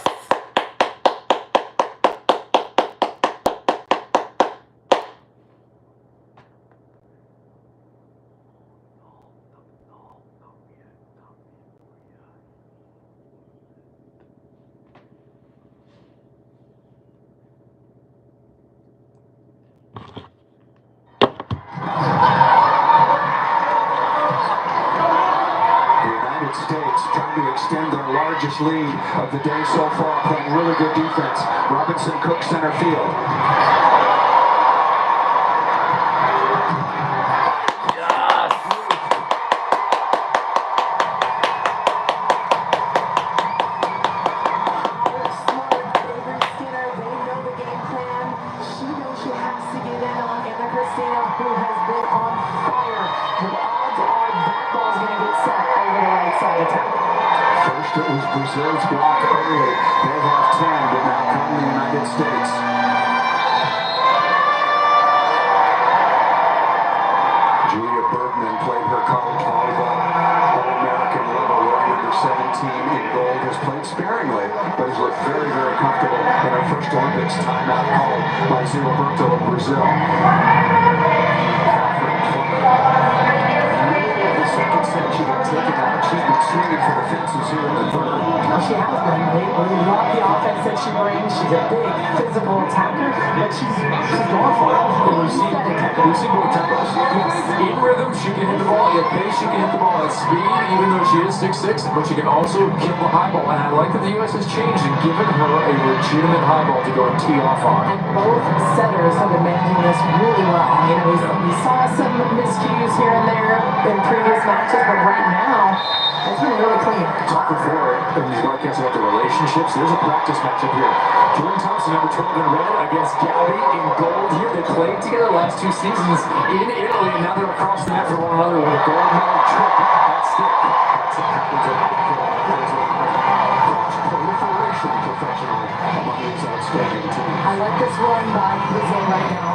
States trying to extend their largest lead of the day so far, playing really good defense. Robinson Cook center field. Yes. Smart, Avery Skinner, they know the game plan. She knows she has to get in on Anna Christina, who has been on fire. The odds are that ball's going to get set over the right side of town. First it was Brazil's block early. They have 10, but now come the United States. Julia Bergman played her college volleyball All-American level, wearing number 17 in gold, has played sparingly, but has looked very, very comfortable in her first Olympics. Timeout called by Zilberto of Brazil. The second set she got taken out. She's been swinging for the fences here in the third. Now she has been. We love the offense that she brings. She's a big physical attacker, but she's going for it. We see both tempos. in rhythm, she can hit the ball at pace, she can hit the ball at speed, even though she is 6'6", but she can also kill the high ball. And I like that the U.S. has changed and given her a legitimate high ball to go and tee off on. And both setters have been managing this really well. You know, we saw some miscues here and there in previous matches, but right now, it's been really clean. Talk before in these broadcasts about the relationships. There's a practice matchup here. Jordan Thompson, number 12 in red, against Gabby in gold here. They played together last 2 seasons in Italy, and now they're across the net for one another with a gold medal trip at stake. That's what happens at proliferation professionally among these outstanding teams. I like this run by Brazil right now.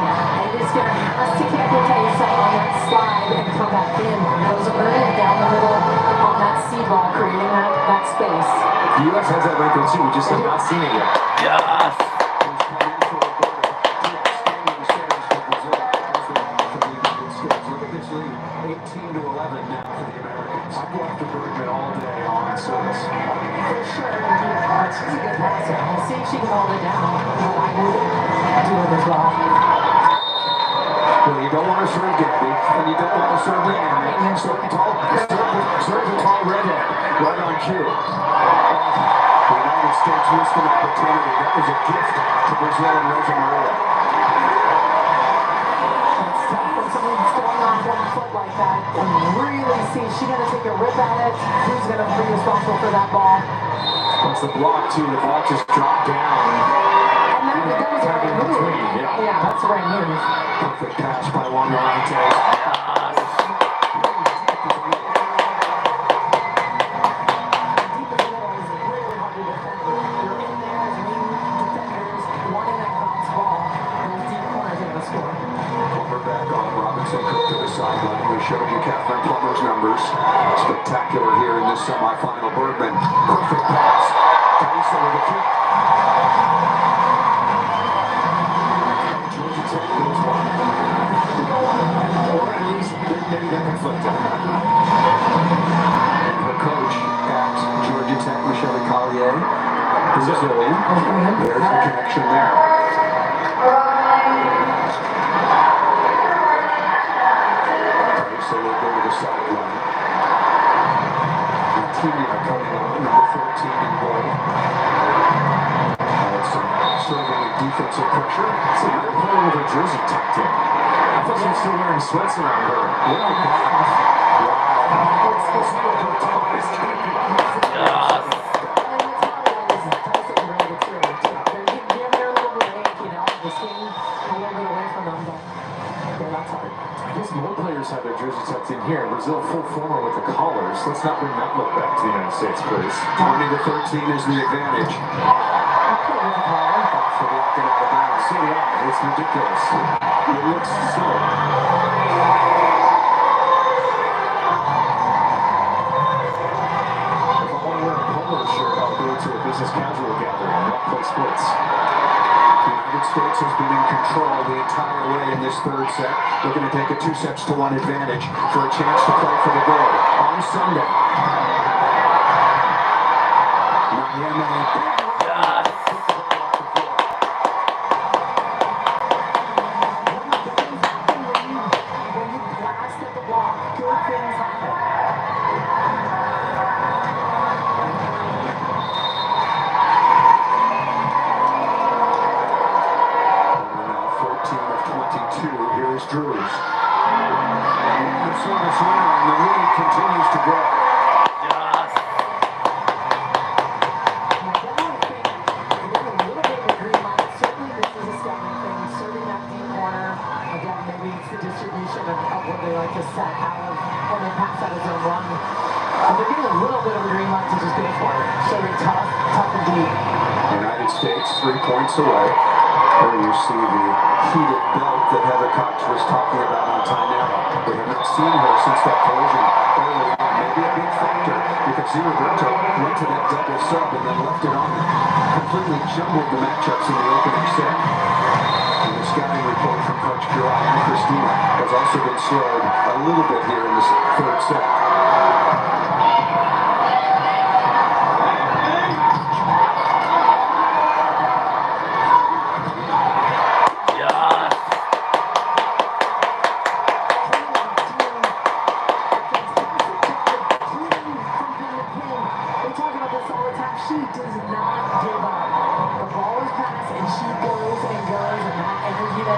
Augustina has to keep Matesa on that slide and come back in. Those are earning down the middle on that seed ball, creating that space. The U.S. has that wrinkle too. We just have not seen it yet. Yes. 18 to 11 now for the Americans. I'd go after Bergman all day on service. For sure, she's a good passer. We'll see if she can hold it down, but I would do it as well. Well, you don't want to serve Gabby, and you don't want to serve Leanne. So serve a tall redhead right on cue. The United States missed an opportunity. That was a gift to Brazil and Rosa Maria. It's tough when someone's going off 1 foot like that and really see she's going to take a rip at it. Who's going to be responsible for that ball? Once the block too, the ball just dropped down. And that was the right move. Yeah, that's the right move. Perfect pass by Juan Morante. Sideline. We showed you Catherine Plummer's numbers. Spectacular here in this semifinal. Bergman, perfect pass. Thaisa with a kick. Georgia Tech goes one. Or at least maybe they're conflicted. And her coach at Georgia Tech, Michelle Collier, Brazilian. There's the connection there. So they go to the sideline. Martina coming on, number 13 in goal. Some serving and defensive pressure. So now they're playing with her jersey tucked in. I thought she was still wearing sweats around her. Look at that. Wow. It's supposed to be like a Tommy's champion. Yes. I guess more players have their jersey tucked in here. Brazil full former with the collars. Let's not bring that look back to the United States, please. 20 to 13 is the advantage. Off the block and out of bounds. So yeah, it's ridiculous. It looks so. If I want to wear a polo shirt, I'll go to a business casual gathering, not play sports. The United States has been in control the entire way in this third set. We're going to take a 2-1 advantage for a chance to play for the gold on Sunday. Yes. When you blast at the block, good things happen. Here's Drews. And the service winner, and the lead continues to grow. Yes. Certainly this is a scouting thing, serving that deep corner. Again, maybe it's the distribution of what they like to set out of when they pass out of their run. But they're getting a little bit of a green light to just go for it. Serving tough and deep. United States 3 points away. There you see the heated belt that Heather Cox was talking about on timeout. We have not seen her since that collision early on. Maybe a big factor because Roberto went to that double sub and then left it on. Completely jumbled the matchups in the opening set. And the scouting report from Coach Curat and Christina has also been slowed a little bit here in this third set.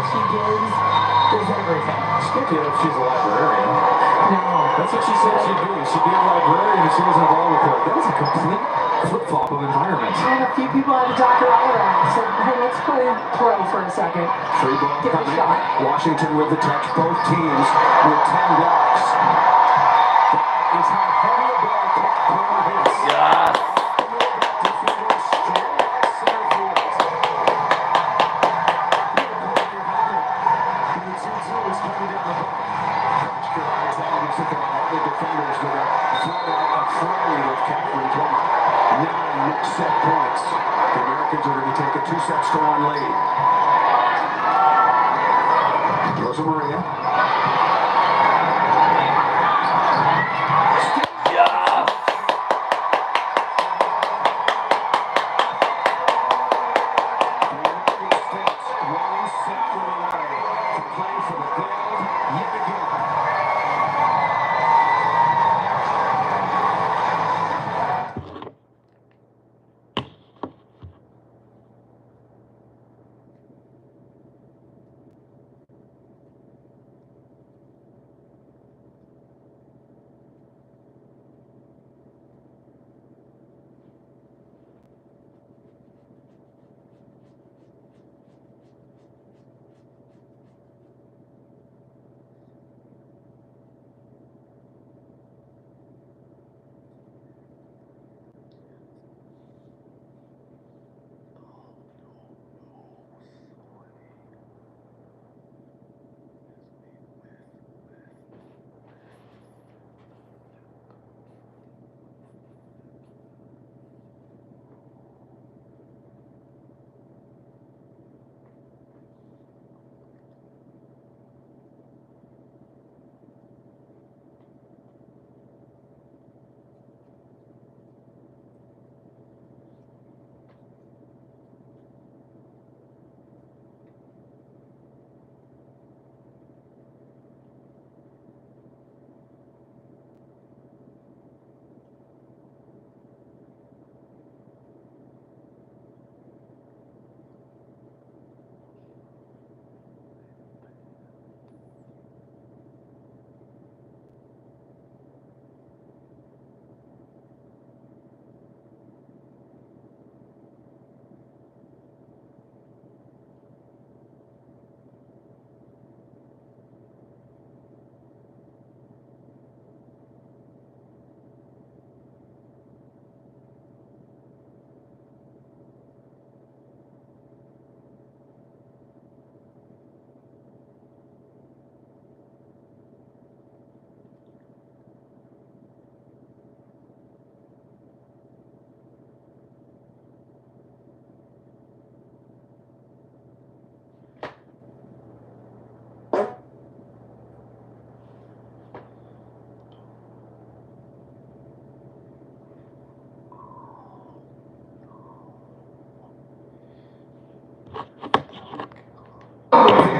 that she gives is everything. Speaking of, she's a librarian. No. That's what she said she'd be. She'd be a librarian if she wasn't a ball report. That was a complete flip-flop of environment. And a few people had to talk her out of that. Said, hey, let's play pro for a second. Free ball Give it a coming. shot. Washington with the touch. Both teams with 10 blocks. That is how heavy a ball Cat Corner hits. Yes. Defenders straight out center field. And the 2-2 is coming down the ball. Coach Karai telling us that there are other defenders that are flat out afraid of Catherine Plummer. 9 next set points. The Americans are going to take a 2-1 lead. Rosa Maria. Yes. The United States 1 set away to play for the gold yet again.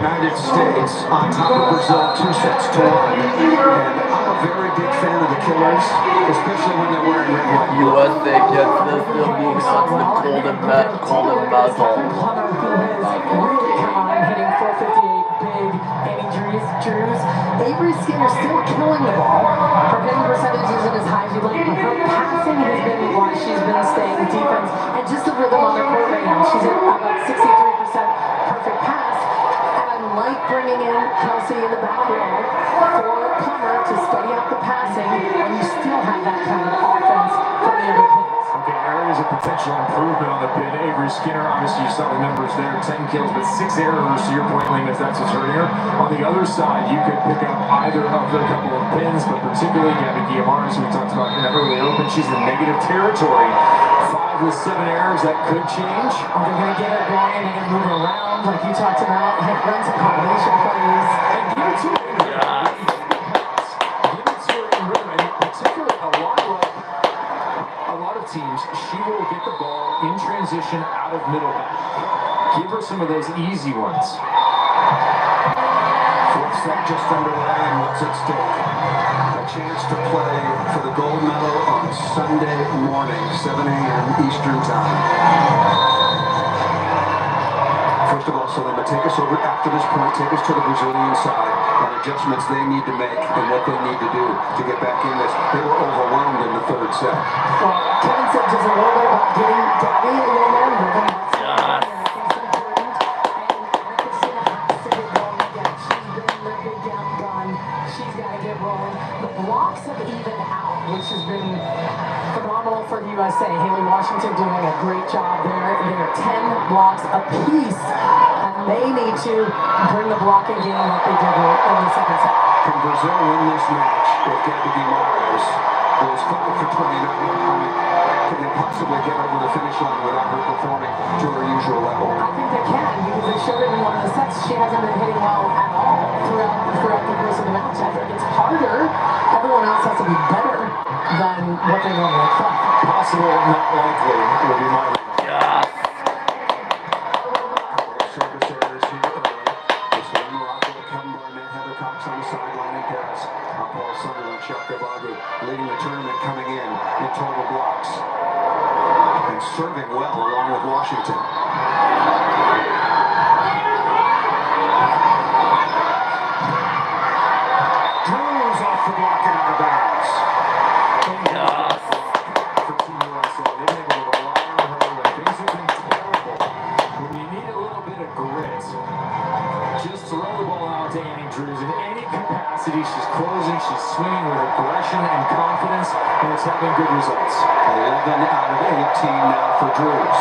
United States on top of Brazil 2-1. And I'm a very big fan of the Killers, especially when they're wearing red, white, and blue. USA gets this. They're moving on to the golden medal. Plummer, who has really come on, hitting 458 big. Annie Drews. Avery Skinner still killing the ball. Her hitting percentage isn't as high as you'd like, but her passing has been why she's been staying in defense. And just the rhythm on the court right now. She's at about 63% perfect pass. Like bringing in Kelsey in the back row for Plummer to steady out the passing when you still have that kind of offense from the other pins. Okay, areas of potential improvement on the pin. Avery Skinner, obviously you saw the numbers there, 10 kills, but 6 errors to your point, Ling, if that's what's hurting her. On the other side, you could pick up either of the couple of pins, but particularly Gabby Guillamares, who we talked about in the early open. She's in negative territory. 5 with 7 errors, that could change. Are they going to get her going? They're going to move her around like you talked about, like run some combination plays. And give it to her in rhythm. Give it to her in rhythm, and particularly a lot of teams, she will get the ball in transition out of middle back. Give her some of those easy ones. Fourth set just underway, and what's at stake? A chance to play for the gold medal on Sunday morning, 7 a.m. Eastern Time. First of all, Salima, take us over after this point, take us to the Brazilian side and adjustments they need to make and what they need to do to get back in this. They were overwhelmed in the third set. Well, Kevin said just a little bit about getting Gabby a little more rhythm. She's got to get rolling. The blocks have evened out, which has been phenomenal for USA. Haley Washington doing a great job there. They're 10 blocks apiece, and they need to bring the blocking game like they did in the second set. Can Brazil win this match if Gabby Guimarães goes 5 for 29? Can they possibly get over the finish line without her performing to her usual level? I think they can, because they showed it in one of the sets. She hasn't been hitting well at all throughout the course of the match. I think it's harder. Everyone else has to be better than what they normally play. Possible, not likely, would be my Service errors here early. It's Lynn Morocco, Kim Barnett, Heather Cox on the sideline in Paris. Paul Sunderland, Shaka Bagu leading the tournament, coming in total blocks. And serving well along with Washington. Drews off the block and out of bounds. For Team USA, they've been able to rely on her when things have been terrible. When you need a little bit of grit, just throw the ball out to Annie Drews in any capacity. She's closing, she's swinging with aggression and confidence, and it's having good results. 11 out of 18 now for Drews.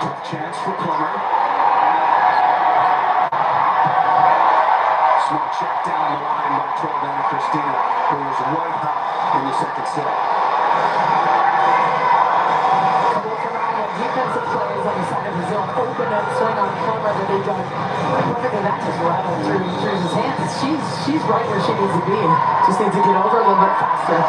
Tough chance for Plummer. Smart check down the line by 12 Anna Cristina, who was white hot in the second set. Defensive plays on the side of Brazil open up swing on Plummer that they done perfectly. That just rattled through his hands. She's right where she needs to be. Just needs to get over a little bit faster.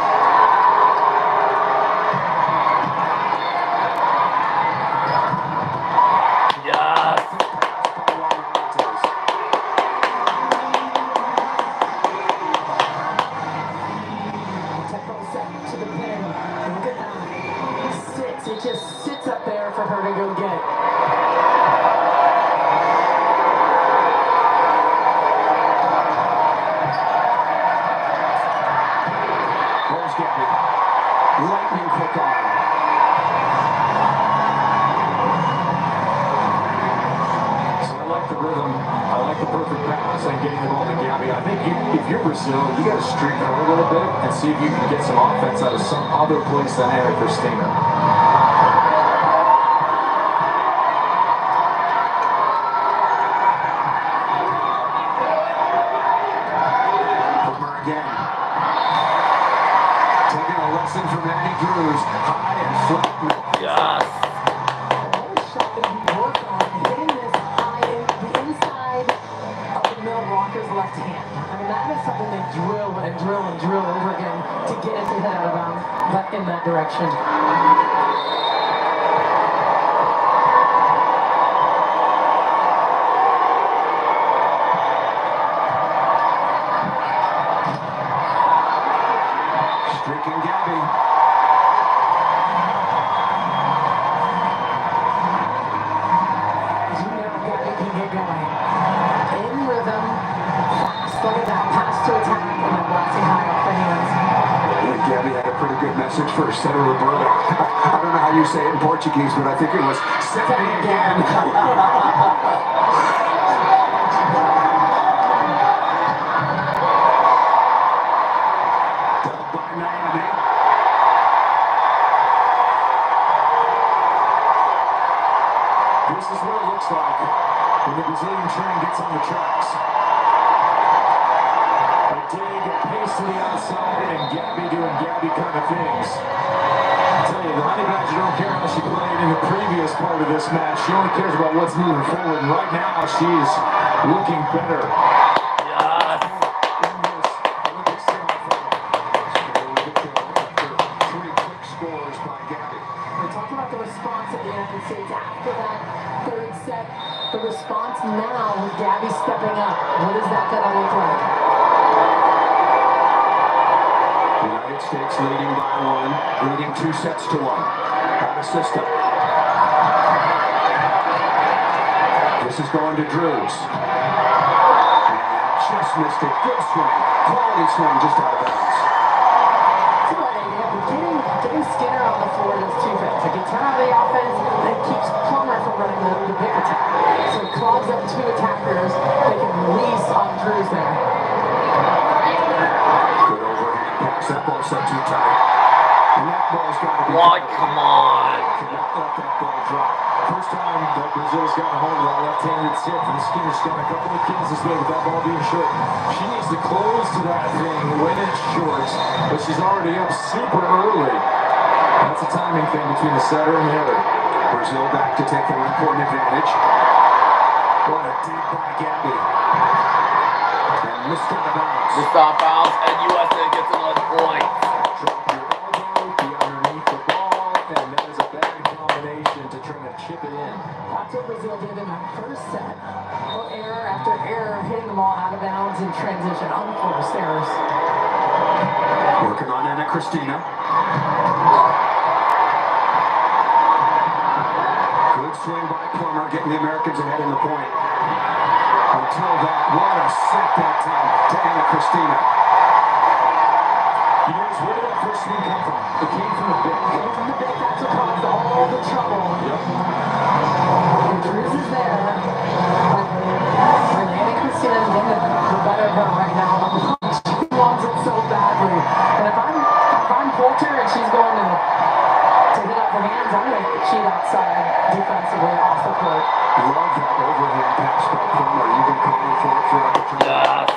To the pin. Look at that. Sits. It just sits up there for her to go get. There's Gabby. Lightning quick arm. So I like the rhythm. I like the perfect balance and getting the ball to Gabby. I think if you're Brazil, you got to streak her a little bit and see if you can get some offense out of some other place than Anna Cristina. Plummer again. Taking a lesson from Annie Drews. High and flat. Left hand. I mean, that is something they drill and drill and drill over again to get it to hit out of bounds, but in that direction. Streaking Gabby. You know Gabby can get going. In rhythm. Look at that pass to attack and then blasting high off the hands. I think Gabby had a pretty good message for Senator Roberta. I don't know how you say it in Portuguese, but I think it was "Set me again." Dealt by Naomi. This is what it looks like when the Brazilian train gets on the tracks. Dig, pace to the outside, and Gabby doing Gabby kind of things. I tell you, the Honey Badger don't care how she played in the previous part of this match. She only cares about what's moving forward, and right now she's looking better. Three quick scores by Gabby. We're talking about the response of the United States after that third set. The response now with Gabby stepping up. What is that going to look like? United United States leading by 1, leading 2 sets to 1. Out of system. This is going to Drews. And just missed it. Good swing. Quality swing just out of bounds. Getting Skinner on the floor does 2 things. It gets him out of the offense and it keeps Plummer from running the big attack. So it clogs up 2 attackers. They can release on Drews there. Good overhand pass. That ball's set too tight. And that ball's got to be... What? Come on. Cannot let that ball drop. First time that Brazil's got a hold of that left-handed tip, and Skinner's got a couple of kills this way with that ball being short. She needs to close to that thing when it's short, but she's already up super early. That's a timing thing between the setter and the hitter. Brazil back to take the 1-point advantage. What a dig by Gabby. And missed out of bounds. Missed off bounds, and USA gets another point. Drop your elbow, be underneath the ball, and that is a bad combination to try to chip it in. That's what Brazil did in that first set. Well, error after error, hitting the ball out of bounds in transition, unforced errors. Working on Anna Cristina. Good swing by Plummer, getting the Americans ahead in the point. Until that, what a set that time to Anna Cristina. You notice, where did that first swing come from? It came from the bit. That's what caused all the trouble. Yep. And Drews is there. Anna Cristina is getting the better of her right now. She wants it so badly. And if I'm Poulter and she's going to hit up her hands, I'm going to cheat outside defensively off the court. Love that overhand pass by Plummer. You've been calling for it throughout the tournament.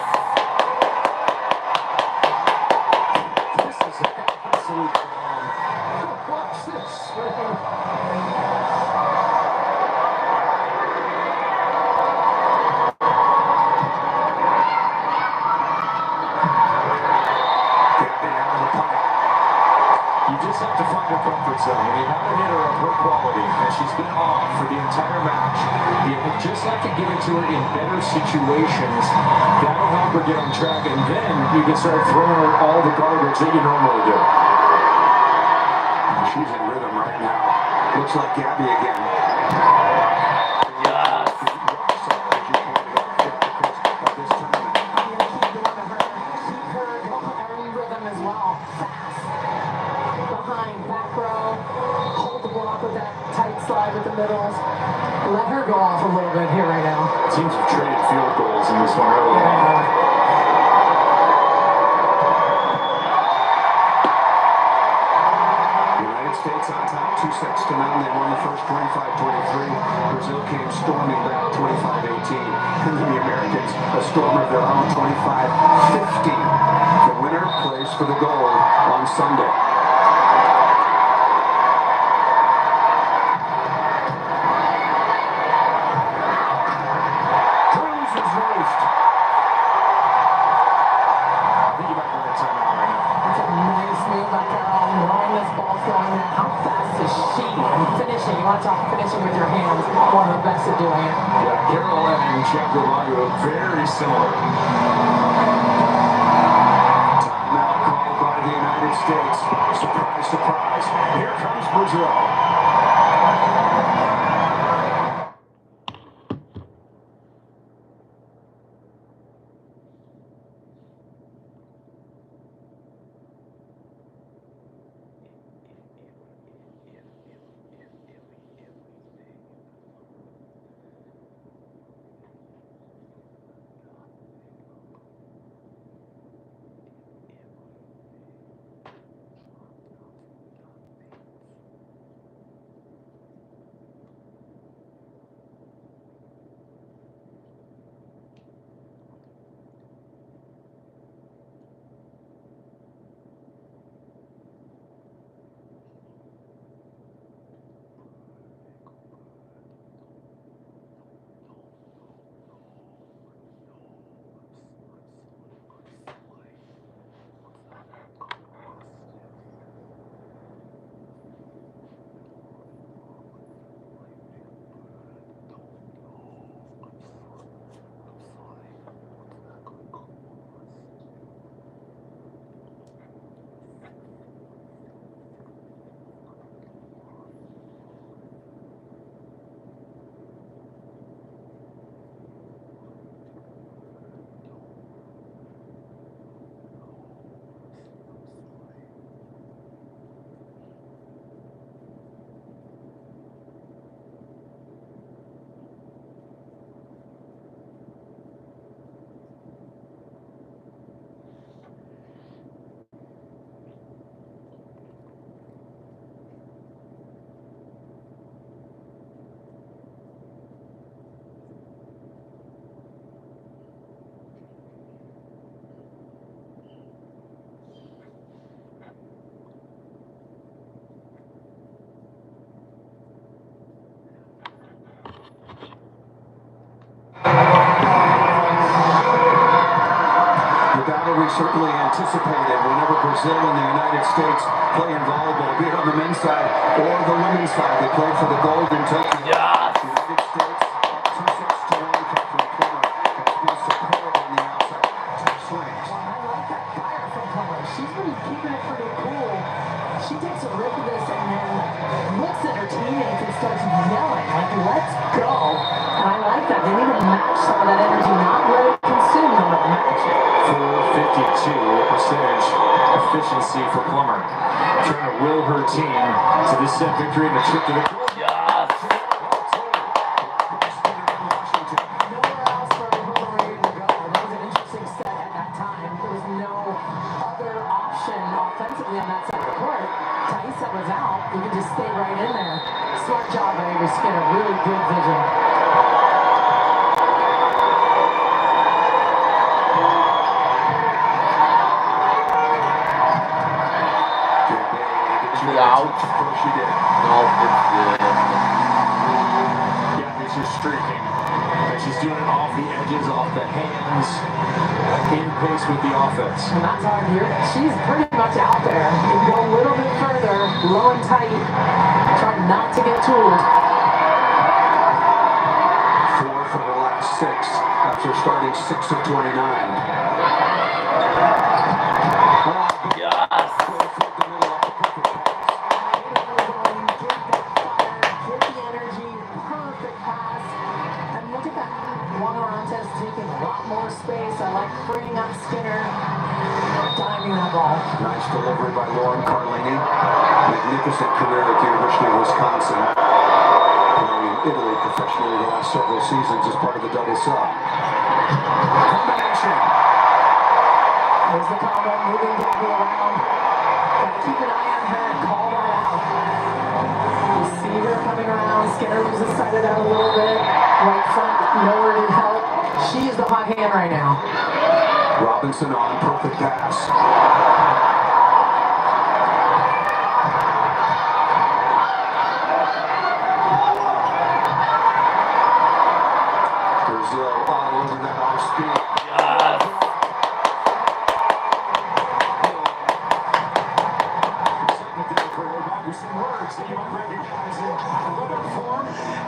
This is an absolute bomb. Watch this swing. You just have to find a comfort zone. When you have a hitter of her quality, and she's been off for the entire match, you just have to get into her in better situations. That'll help her get on track, and then you can start throwing her all the garbage that you normally do. She's in rhythm right now. Looks like Gabby again. Slide with the middles. Let her go off a little bit here right now. Teams have traded field goals in this one early. United States on top, 2 sets to none. They won the first 25-23. Brazil came storming back 25-18. And then the Americans, a storm of their own, 25-15. The winner plays for the gold on Sunday. Finishing, you want to talk finishing with your hands, one of the best at doing it. Yeah, Caroline and Chakravarti are very similar. Timeout called by the United States. Surprise, surprise. Here comes Brazil. certainly anticipated whenever Brazil and the United States play in volleyball, be it on the men's side or the women's side. They played for the gold in Tokyo. Yes. The United States up 2-6 to 1. Catherine Plummer has been superb on the outside. Tough swings. Well, I like that fire from Plummer. She's been keeping it pretty cool. She takes a rip of this and then looks at her teammates and starts yelling, like, let's go. And I like that. They need to match some of that energy, not let it consume them, but match it. 452% efficiency for Plummer. Trying to will her team to this set victory and a trip to the goal. Yes. Nowhere else where we were ready to go. That was an interesting set at that time. There was no other option offensively on that side of the court. Taisa was out. We could just stay right in there. Smart job by Avery Skinner. Really good vision. Out. First she did. No, it's good. Yeah, she's streaking. And she's doing it off the edges, off the hands, in pace with the offense. And that's hard here. She's pretty much out there. You can go a little bit further, low and tight. Try not to get tooled. 4 for the last 6 after starting 6 of 29. Yes. Taking a lot more space. I like freeing up Skinner, diving that ball. Nice delivery by Lauren Carlini. Magnificent career at the University of Wisconsin. Playing in Italy professionally the last several seasons as part of the double sub. Combination. There's the combo, moving Gabby around. Gotta keep an eye on her and call that out. You see her coming around. Skinner loses sight of that a little bit. Right front, nowhere to help. She is the hot hand right now. Robinson on, perfect pass. Brazil all over that off speed. Yes.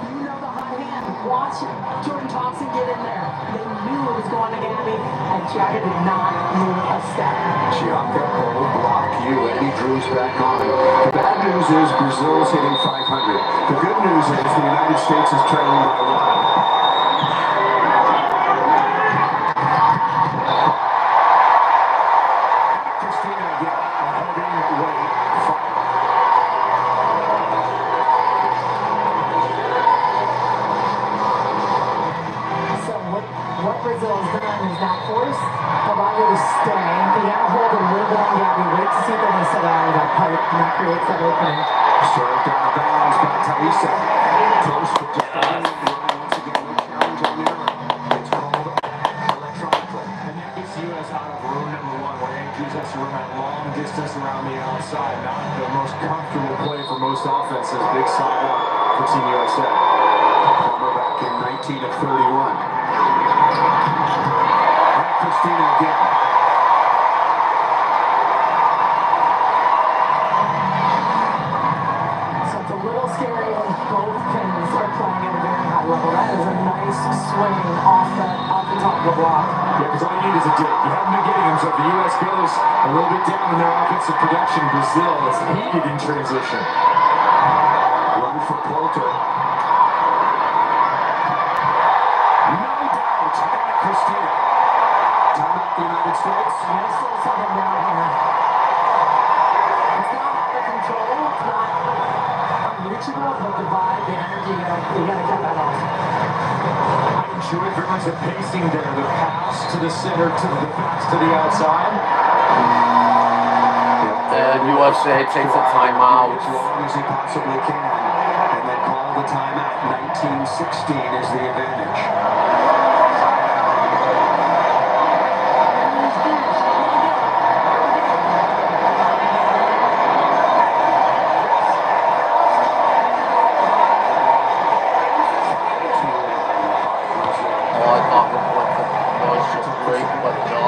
You know the hot hand. Watch Jordan Thompson get in there. They knew it was going to Gabby, and Jagger did not move a step. Chiaka, hold, block, you, Eddie Drew's back on. The bad news is Brazil's hitting 500. The good news is the United States is trailing by 1. Christina again, a heavyweight fighter. So what Brazil has done is now force Abago to stay. They got to hold a little bit on Gabby. Wait to see if they're going to set out of that pipe, and that creates that opening. Served out of bounds by Taisa. Close to just a minute. Once again, no challenge on error. It's called electronically. And that gets the U.S. out of room number 1, where Andrews has to run that long distance around the outside. Not the most comfortable play for most offenses. Big sidewalk for Team USA. Plummer back in 19 of 31. And Christina again. So it's a little scary when both pins are playing at a very high level. That is a nice swing off the top of the block. Yeah, because all you need is a dig. You haven't been getting them, so if the U.S. goes a little bit down in their offensive production, Brazil is heated in transition. Run for Poulter. No doubt. And Christina. Timeout the United States. I'm going to slow something down here. It's not out of control. It's not unreachable, but the vibe, the energy, you got to cut that off. I enjoyed very much the pacing there. The pass to the center, to the pass to the outside. And USA takes a timeout. As long as he possibly can. And then call the timeout. 19-16 is the advantage. Oh, I thought it was a great, but no.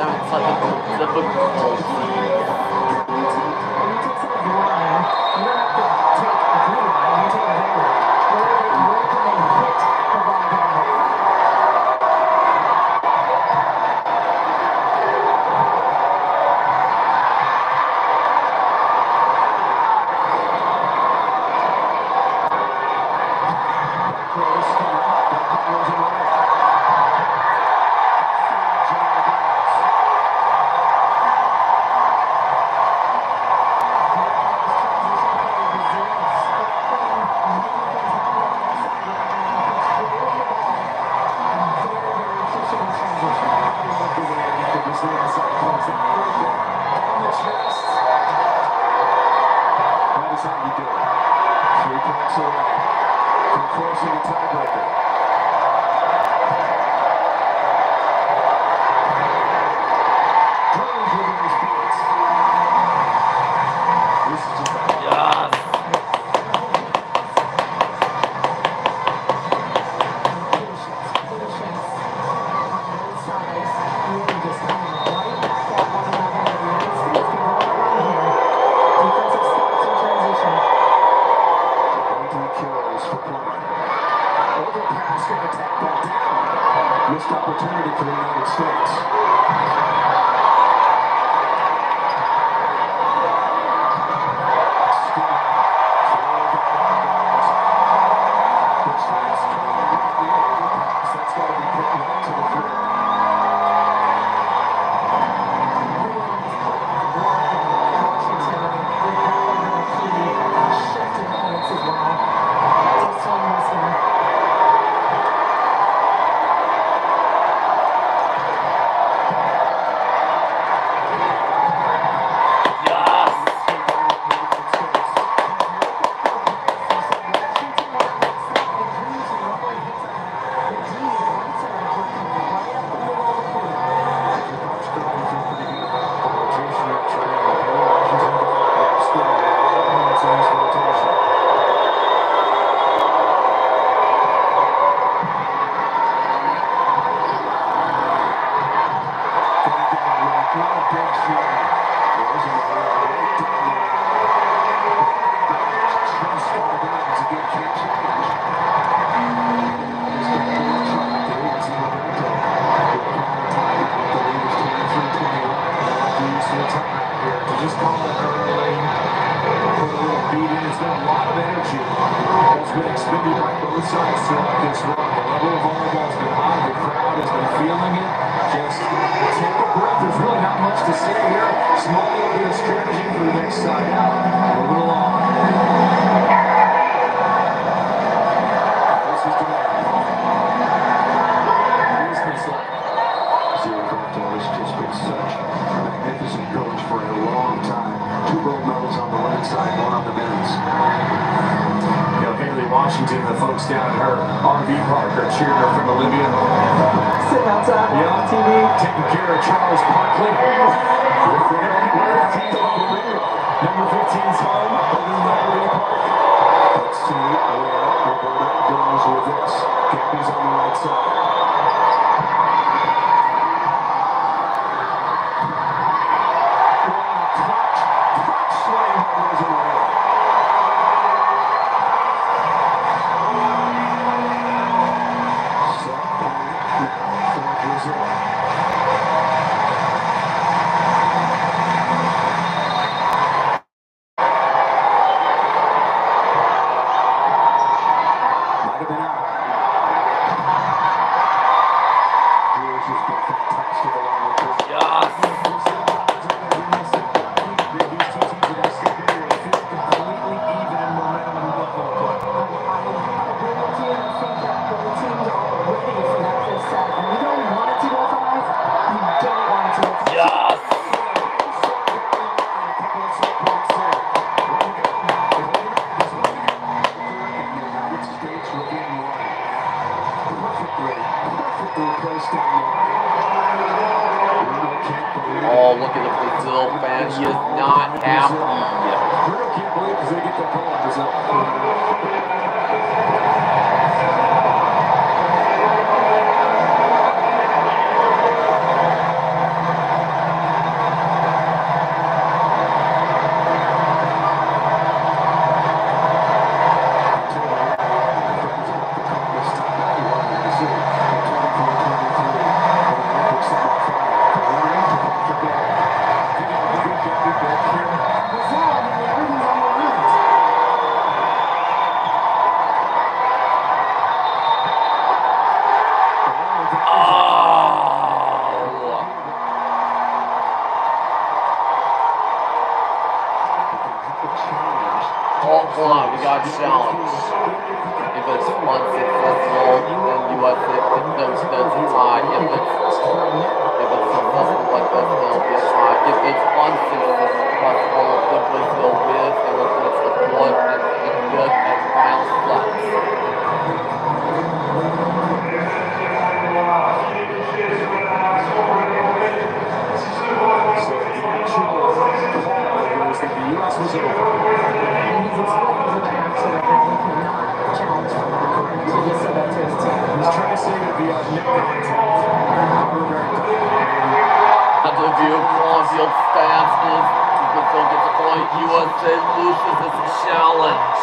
time it's like a difficult feed. When you take someone's line, you don't have to take the line, you take their line. Where can they hit the ball down the line? Missed opportunity for the United States. Washington, the folks down at her RV park are cheering her from Olivia. Sitting outside on TV. Taking care of Charles Barkley. Number 15's home. Let's see where Roberta goes with this. Gabby's on the right side. Clutch slam by Rosemary. Oh, look at the Brazil fan. He is not happy. Hold on, we got a challenge. If it's unsuccessful, then USA, there's a tie. If it's successful like this, there'll be a tie. If it's unsuccessful, then Brazil wins, and we'll finish with one and good and final sets. The U.S. was over. And he's explained to the accident that he cannot challenge for that. And he just said that to his team. He's trying to say that the net contact. At the view of Caulfield stances, Brazil gets a point. USA loses its challenge.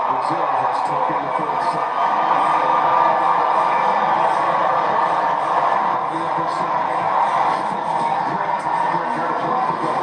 Brazil has taken the third set. On the other side, 15-point tiebreaker to play for gold.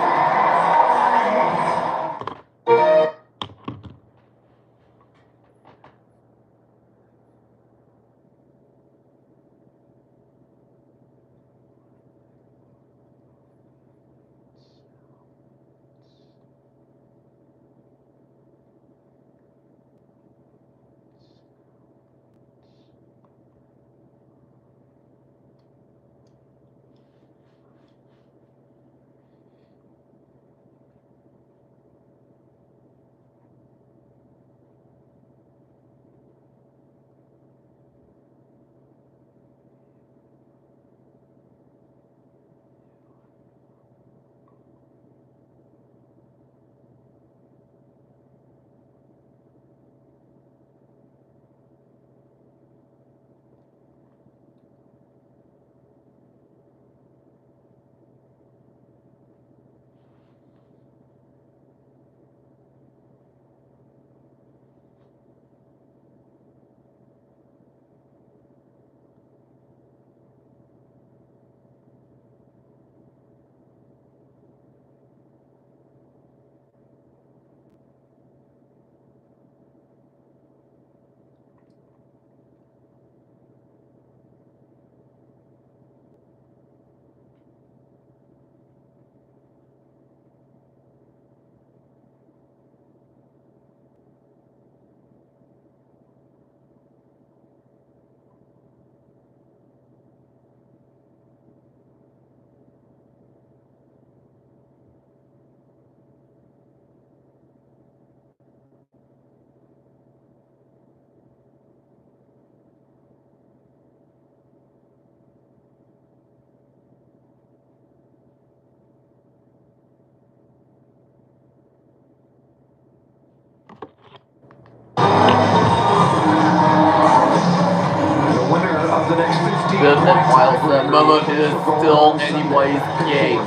Fifth and final set. Remember, it is still anybody's game.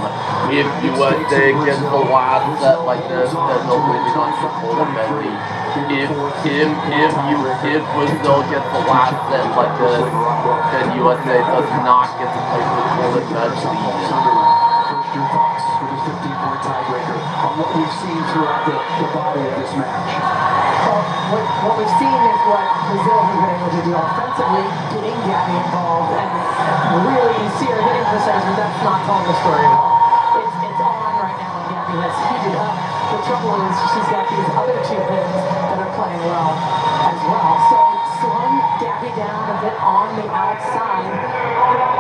If USA gets the last set like this, then they'll win it on supplementary. If Brazil gets the last set like this, then USA does not get to play for the golden medal. First, your thoughts for the 15-point tiebreaker on what we've seen throughout the body of this match. Well, what we've seen is what Brazil has been able to do offensively, getting Gabby involved, and really you see her hitting percentage, but that's not telling the story at all. It's on right now, and Gabby has heated up. The trouble is she's got these other two pins that are playing well as well. So slowing Gabby down a bit on the outside,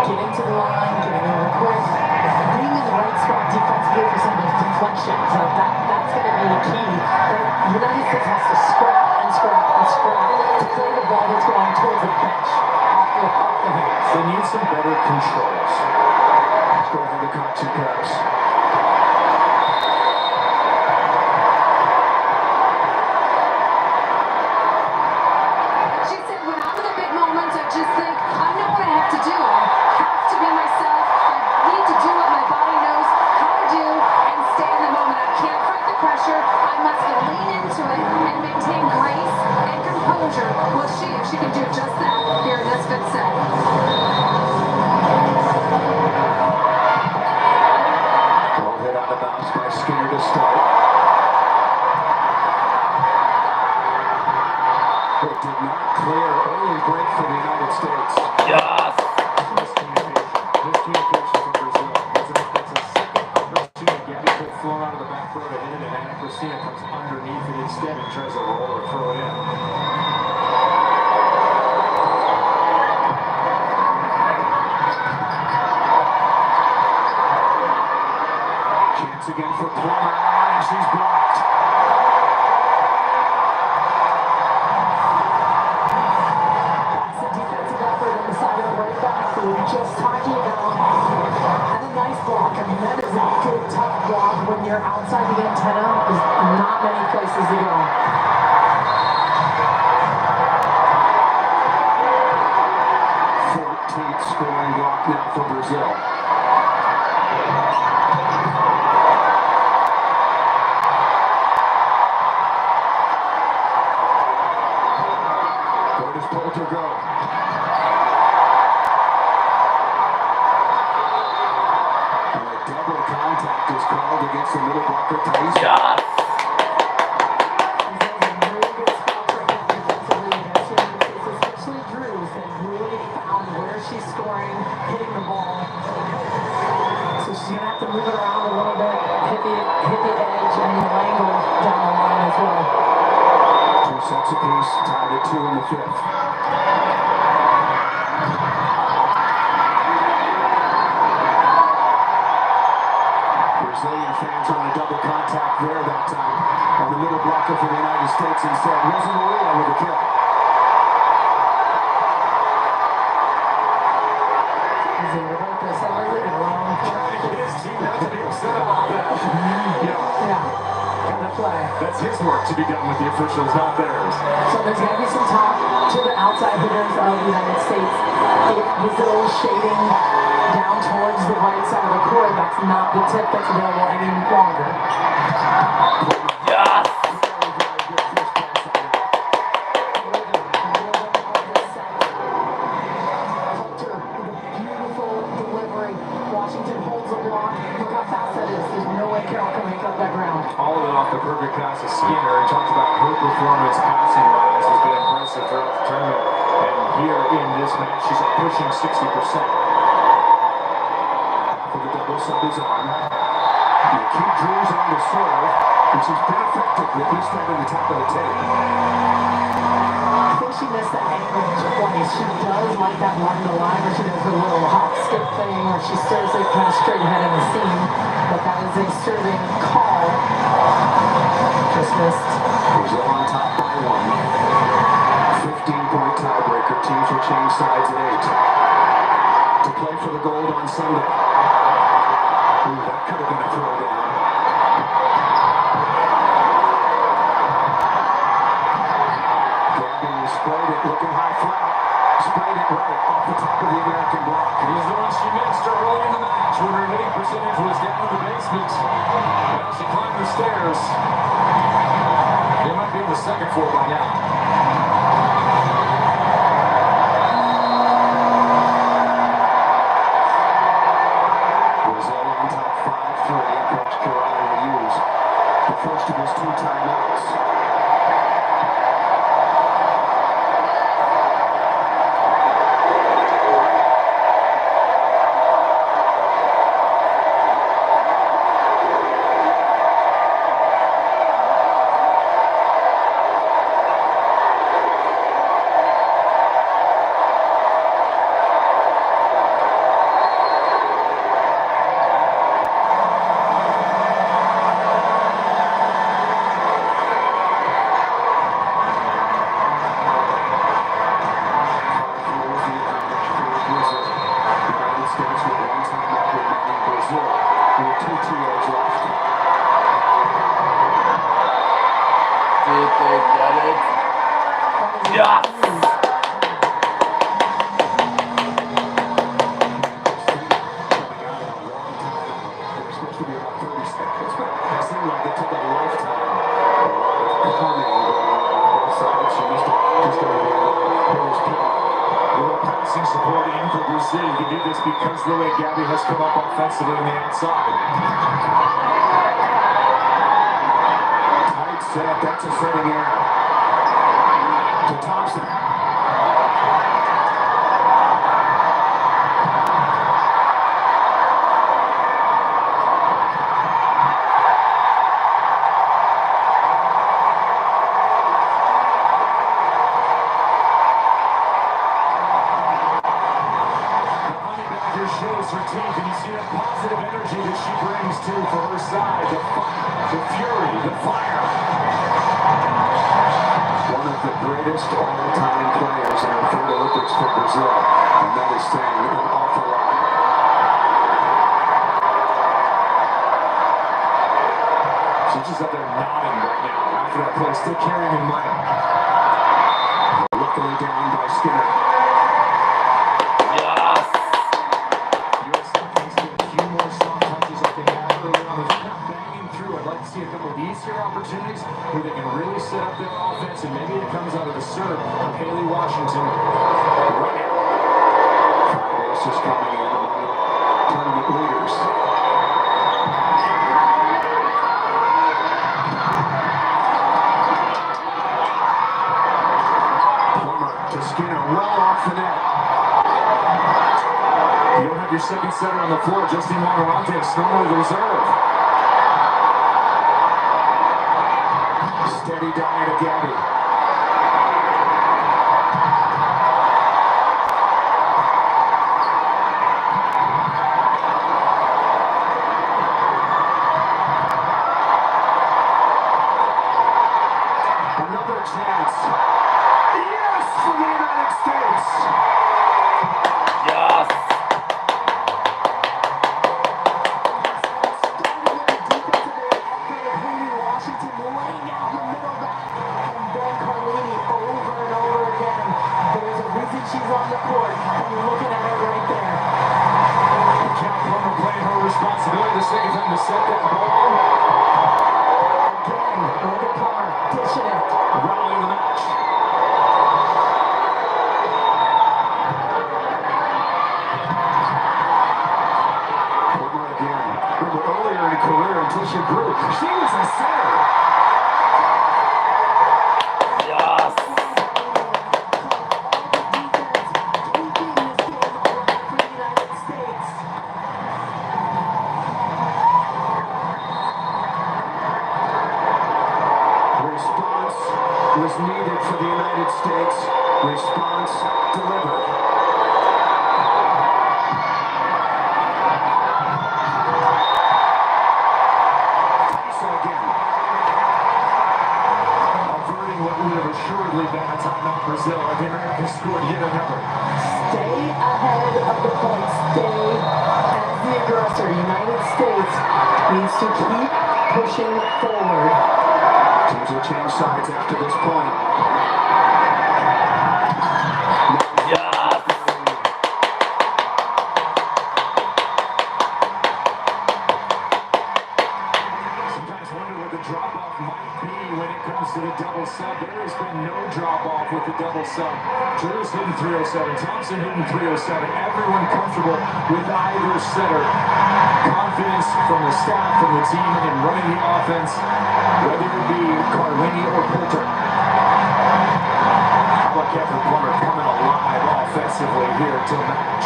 getting to the line, getting over quick, being in the right spot defensively for some of those deflections. That's going to be the key. The United States has to scrap and scrap and scrap to play the ball that's going towards the bench, off the hands. They need some better controls. Let's go ahead and cut two pairs. She said, when I'm in the big moments, I just think, I know what I have to do. I have to be myself. I need to do what my body knows how to do and stay in the moment. I can't fight the pressure. I must lean into it and maintain grace and composure. We'll see if she can do just that here in this fifth set. Ball hit out of bounds by Skinner to start. It did not clear. Early break for the United States. Yes! Miscommunication from Brazil. That's a second opportunity. Gabby could have flown out of the back row to hit it, and Anna Christina comes for Plummer, and she's blocked. That's the defensive effort on the side of the right back we were just talking about. And a nice block. I mean, that is a good, tough block when you're outside the antenna. There's not many places to go. 14th scoring block now for Brazil. Where does Poulter go? And a double contact is called against the middle blocker, Tyson. Yeah. She's scoring, hitting the ball. So she's going to have to move it around a little bit, hit the edge and the angle down the line as well. 2 sets apiece, tied at 2 in the 5th. Brazilian fans on a double contact there that time. On the middle blocker for the United States instead. Rosa Maria with a kill. That's his work to be done with the officials, not theirs. So there's going to be some talk to the outside hitters of the United States. If Brazil is shading down towards the right side of the court, that's not the tip that's available any longer. Yes. Beautiful delivery. Washington holds the block. Look how fast that is. There's no way Carroll can make up that ground. All of it off the perfect pass of Skinner. He talks about her performance passing-wise has been impressive throughout the tournament. And here in this match, she's pushing 60%. For the double sub is on. Nikki Drew's on the serve, which has been effective with this time in the top of the tape. I think she missed the angle twice. She does like that run to line where she does her little hop skip thing where she stares it kind of straight ahead in the seam. But that is a serving call. Just missed. Brazil on top by 1. 15-point tiebreaker. Teams will change sides at 8. To play for the gold on Sunday. Ooh, that could have been a throwdown. Gabby sprayed it, looking high flat. Sprayed it right off the top of the American block. Here's the one she missed early in the match when her hitting percentage was down in the basement. Now she climbed the stairs. They might be on the second floor by now. Brazil on top 5-3. Coach Carrara will use the first of his 2 timeouts. Did they get it? Yeah. Passing support in for Brazil. You can do this because the way Gabby has come up offensively on the outside. Tight set, that's a setting error. To Thompson. lost her teeth, and you see that positive energy that she brings to for her side. The fight, the fury, the fire. One of the greatest all-time players in our third Olympics for Brazil, and that is saying an awful lot. She's just up there nodding right now after that play, still carrying in mind. Luckily down by Skinner. Yes. USA needs to get a few more soft touches like they had early on. They're not banging through. I'd like to see a couple of easier opportunities where they can really set up their offense, and maybe it comes out of the serve of Haley Washington right now. 5 aces coming in among the tournament leaders. Skinner well off the net. You don't have your second setter on the floor. Justine Monterantes, normally the reserve. Steady dive to Gabby. Another chance. Yes, for the United States. Yes. Washington laying out the middle back, and then Carlini over and over again. There's a reason she's on the court, and you're looking at her right there. Cal Plummer playing her responsibility. The second time to set that ball. Again, look at Plummer dishing it. Rally of the match. Plummer again. Remember earlier in her career until she grew, she was a center. Yes. Response was needed for the United States. Response delivered. Tyson again. Averting what would have assuredly been a timeout Brazil. The Americans scored yet another. Stay ahead of the point. Stay as the aggressor. United States needs to keep pushing forward. Teams will change sides after this point. Yes. Sometimes wonder what the drop-off might be when it comes to the double sub. There has been no drop-off with the double sub. Drew's hitting 307. Thompson hitting 307. Everyone comfortable with either setter. Confidence from the staff, from the team, in running the offense, whether it be Carlini or Poulter. How about Catherine Plummer coming alive offensively here to match?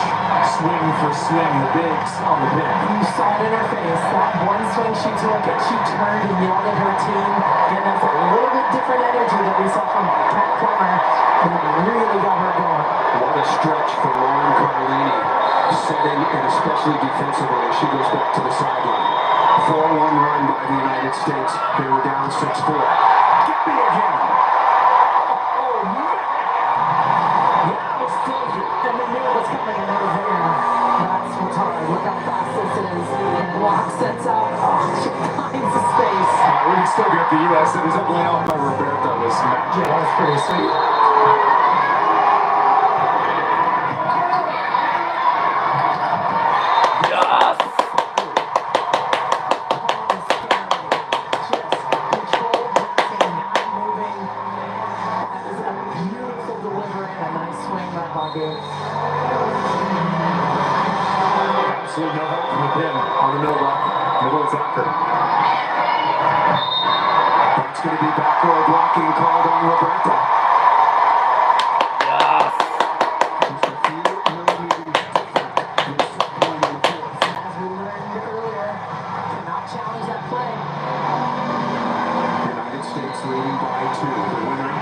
Swing for swing, the bigs on the pin. You saw it in her face. That one swing she took, and she turned and yelled at her team. And that's a little bit different energy that we saw from Cat Plummer. And it really got her going. What a stretch for Lauren Carlini, setting and especially defensively as she goes back to the sideline. 4-1 run by the United States. They were down 6-4. Gabby again. Oh, man! That was filthy. And they knew it was coming, and they were there. That's what's hard. Look how fast this is. Block sets up. Oh, she finds the space. We can still get the U.S. It was definitely out by Roberta was magic. Yeah, that was pretty sweet. Yes. Absolutely no help from the pin on the middle block. Middle attacker. That's going to be back row blocking called on Roberta. Yes. Just a few millimeters different than the set point in the fourth. As we learned earlier, cannot challenge that play. United States leading by 2. The winner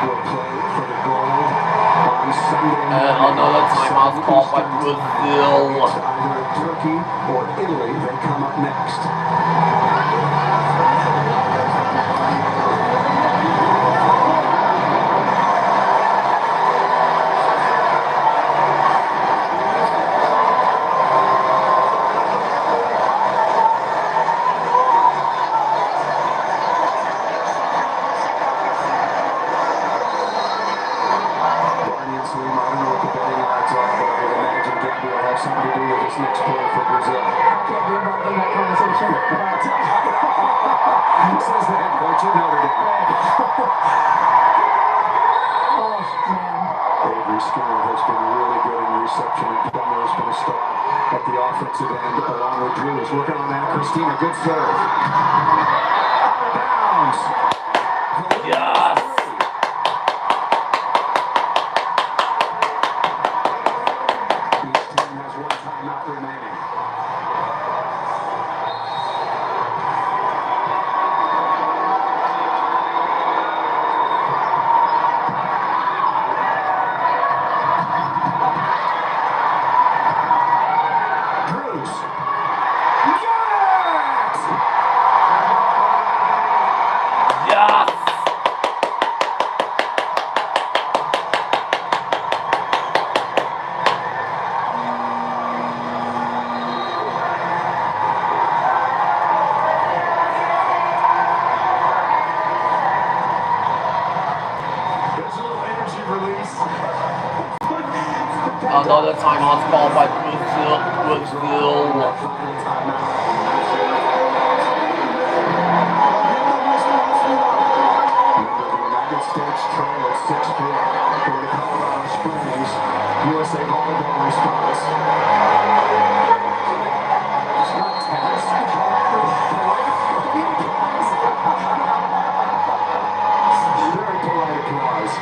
will play for the gold on Sunday. On Another timeout called by Brazil. Either Turkey or Italy, they come up next. Something to do with this next play for Brazil. I can't be involved in that conversation. Says the head coach at Notre Dame. Oh, man. Avery Skinner has been really good in reception, and Plummer has been a star at the offensive end, along with Drew. He's working on that. Christina, good serve. Out of bounds. Yes. Each team has one timeout remaining. Another timeout called by Brazil. States trail at 6-4 for the Colorado Springs. USA volleyball response. Very polite applause.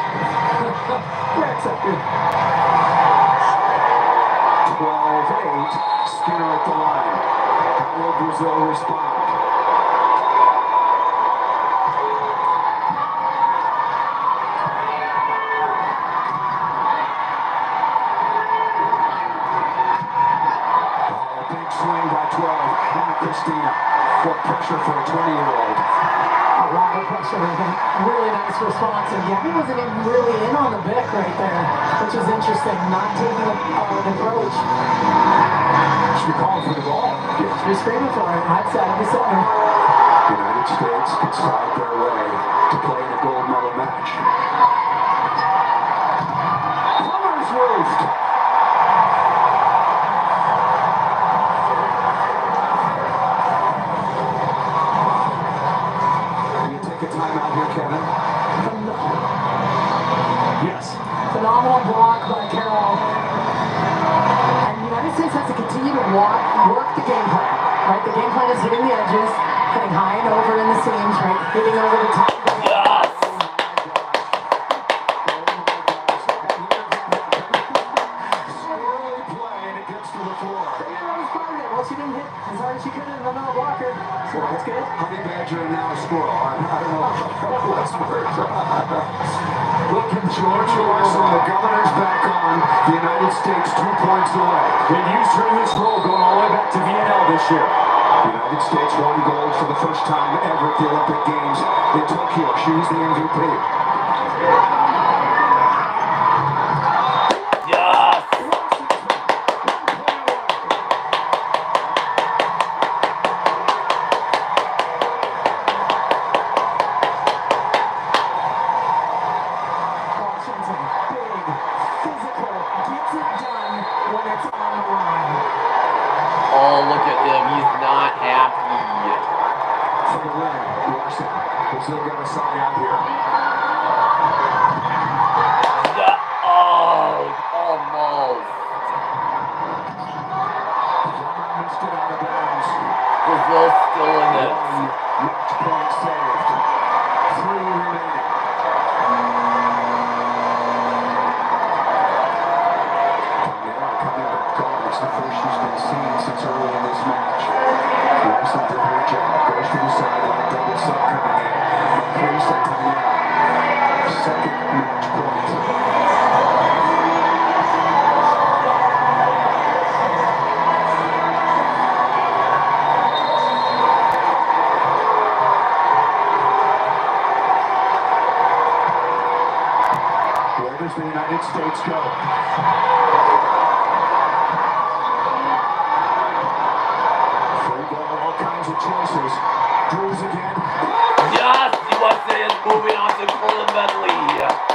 12-8, Skinner at the line. How will Brazil respond? Swing by 12. Now Christina. What pressure for a 20-year-old. A lot of pressure. Really nice response. And Gabby wasn't even really in on the Vic right there, which is interesting. Not taking an approach. Should be calling for the ball. Should be screaming for it. I'd side of the center. The United States could slide their way to play in a gold medal match. Plummer's roofed. Timeout here, Kevin. Yes. Phenomenal block by Carroll. And the United States has to continue to work the game plan. Right? The game plan is hitting the edges, hitting high and over in the seams, right? Hitting over the top. Yes. Swirly play and it gets to the floor. Well, she didn't hit as hard as she could in another blocker. So that's good. Honey Badger and now a squirrel. I don't know what's worse. Look at George Larson. The governor's back on. The United States 2 points away. They've used her in this role going all the way back to VNL this year. The United States won gold for the first time ever at the Olympic Games in Tokyo. She was the MVP. Oh, look at him. He's not happy. For the win, Larson. Brazil got a side out here. Almost. Missed it out of bounds. Brazil's still in it. Match point saved. 3 remaining. Coming back on. It's the first she's been seen since early in this match. Larson did her job. Goes to the sideline. Double sub coming in. Increase and timeout. Second match point. as the United States go. Free ball, all kinds of choices. Drews again. Yes, USA is moving on to gold medley.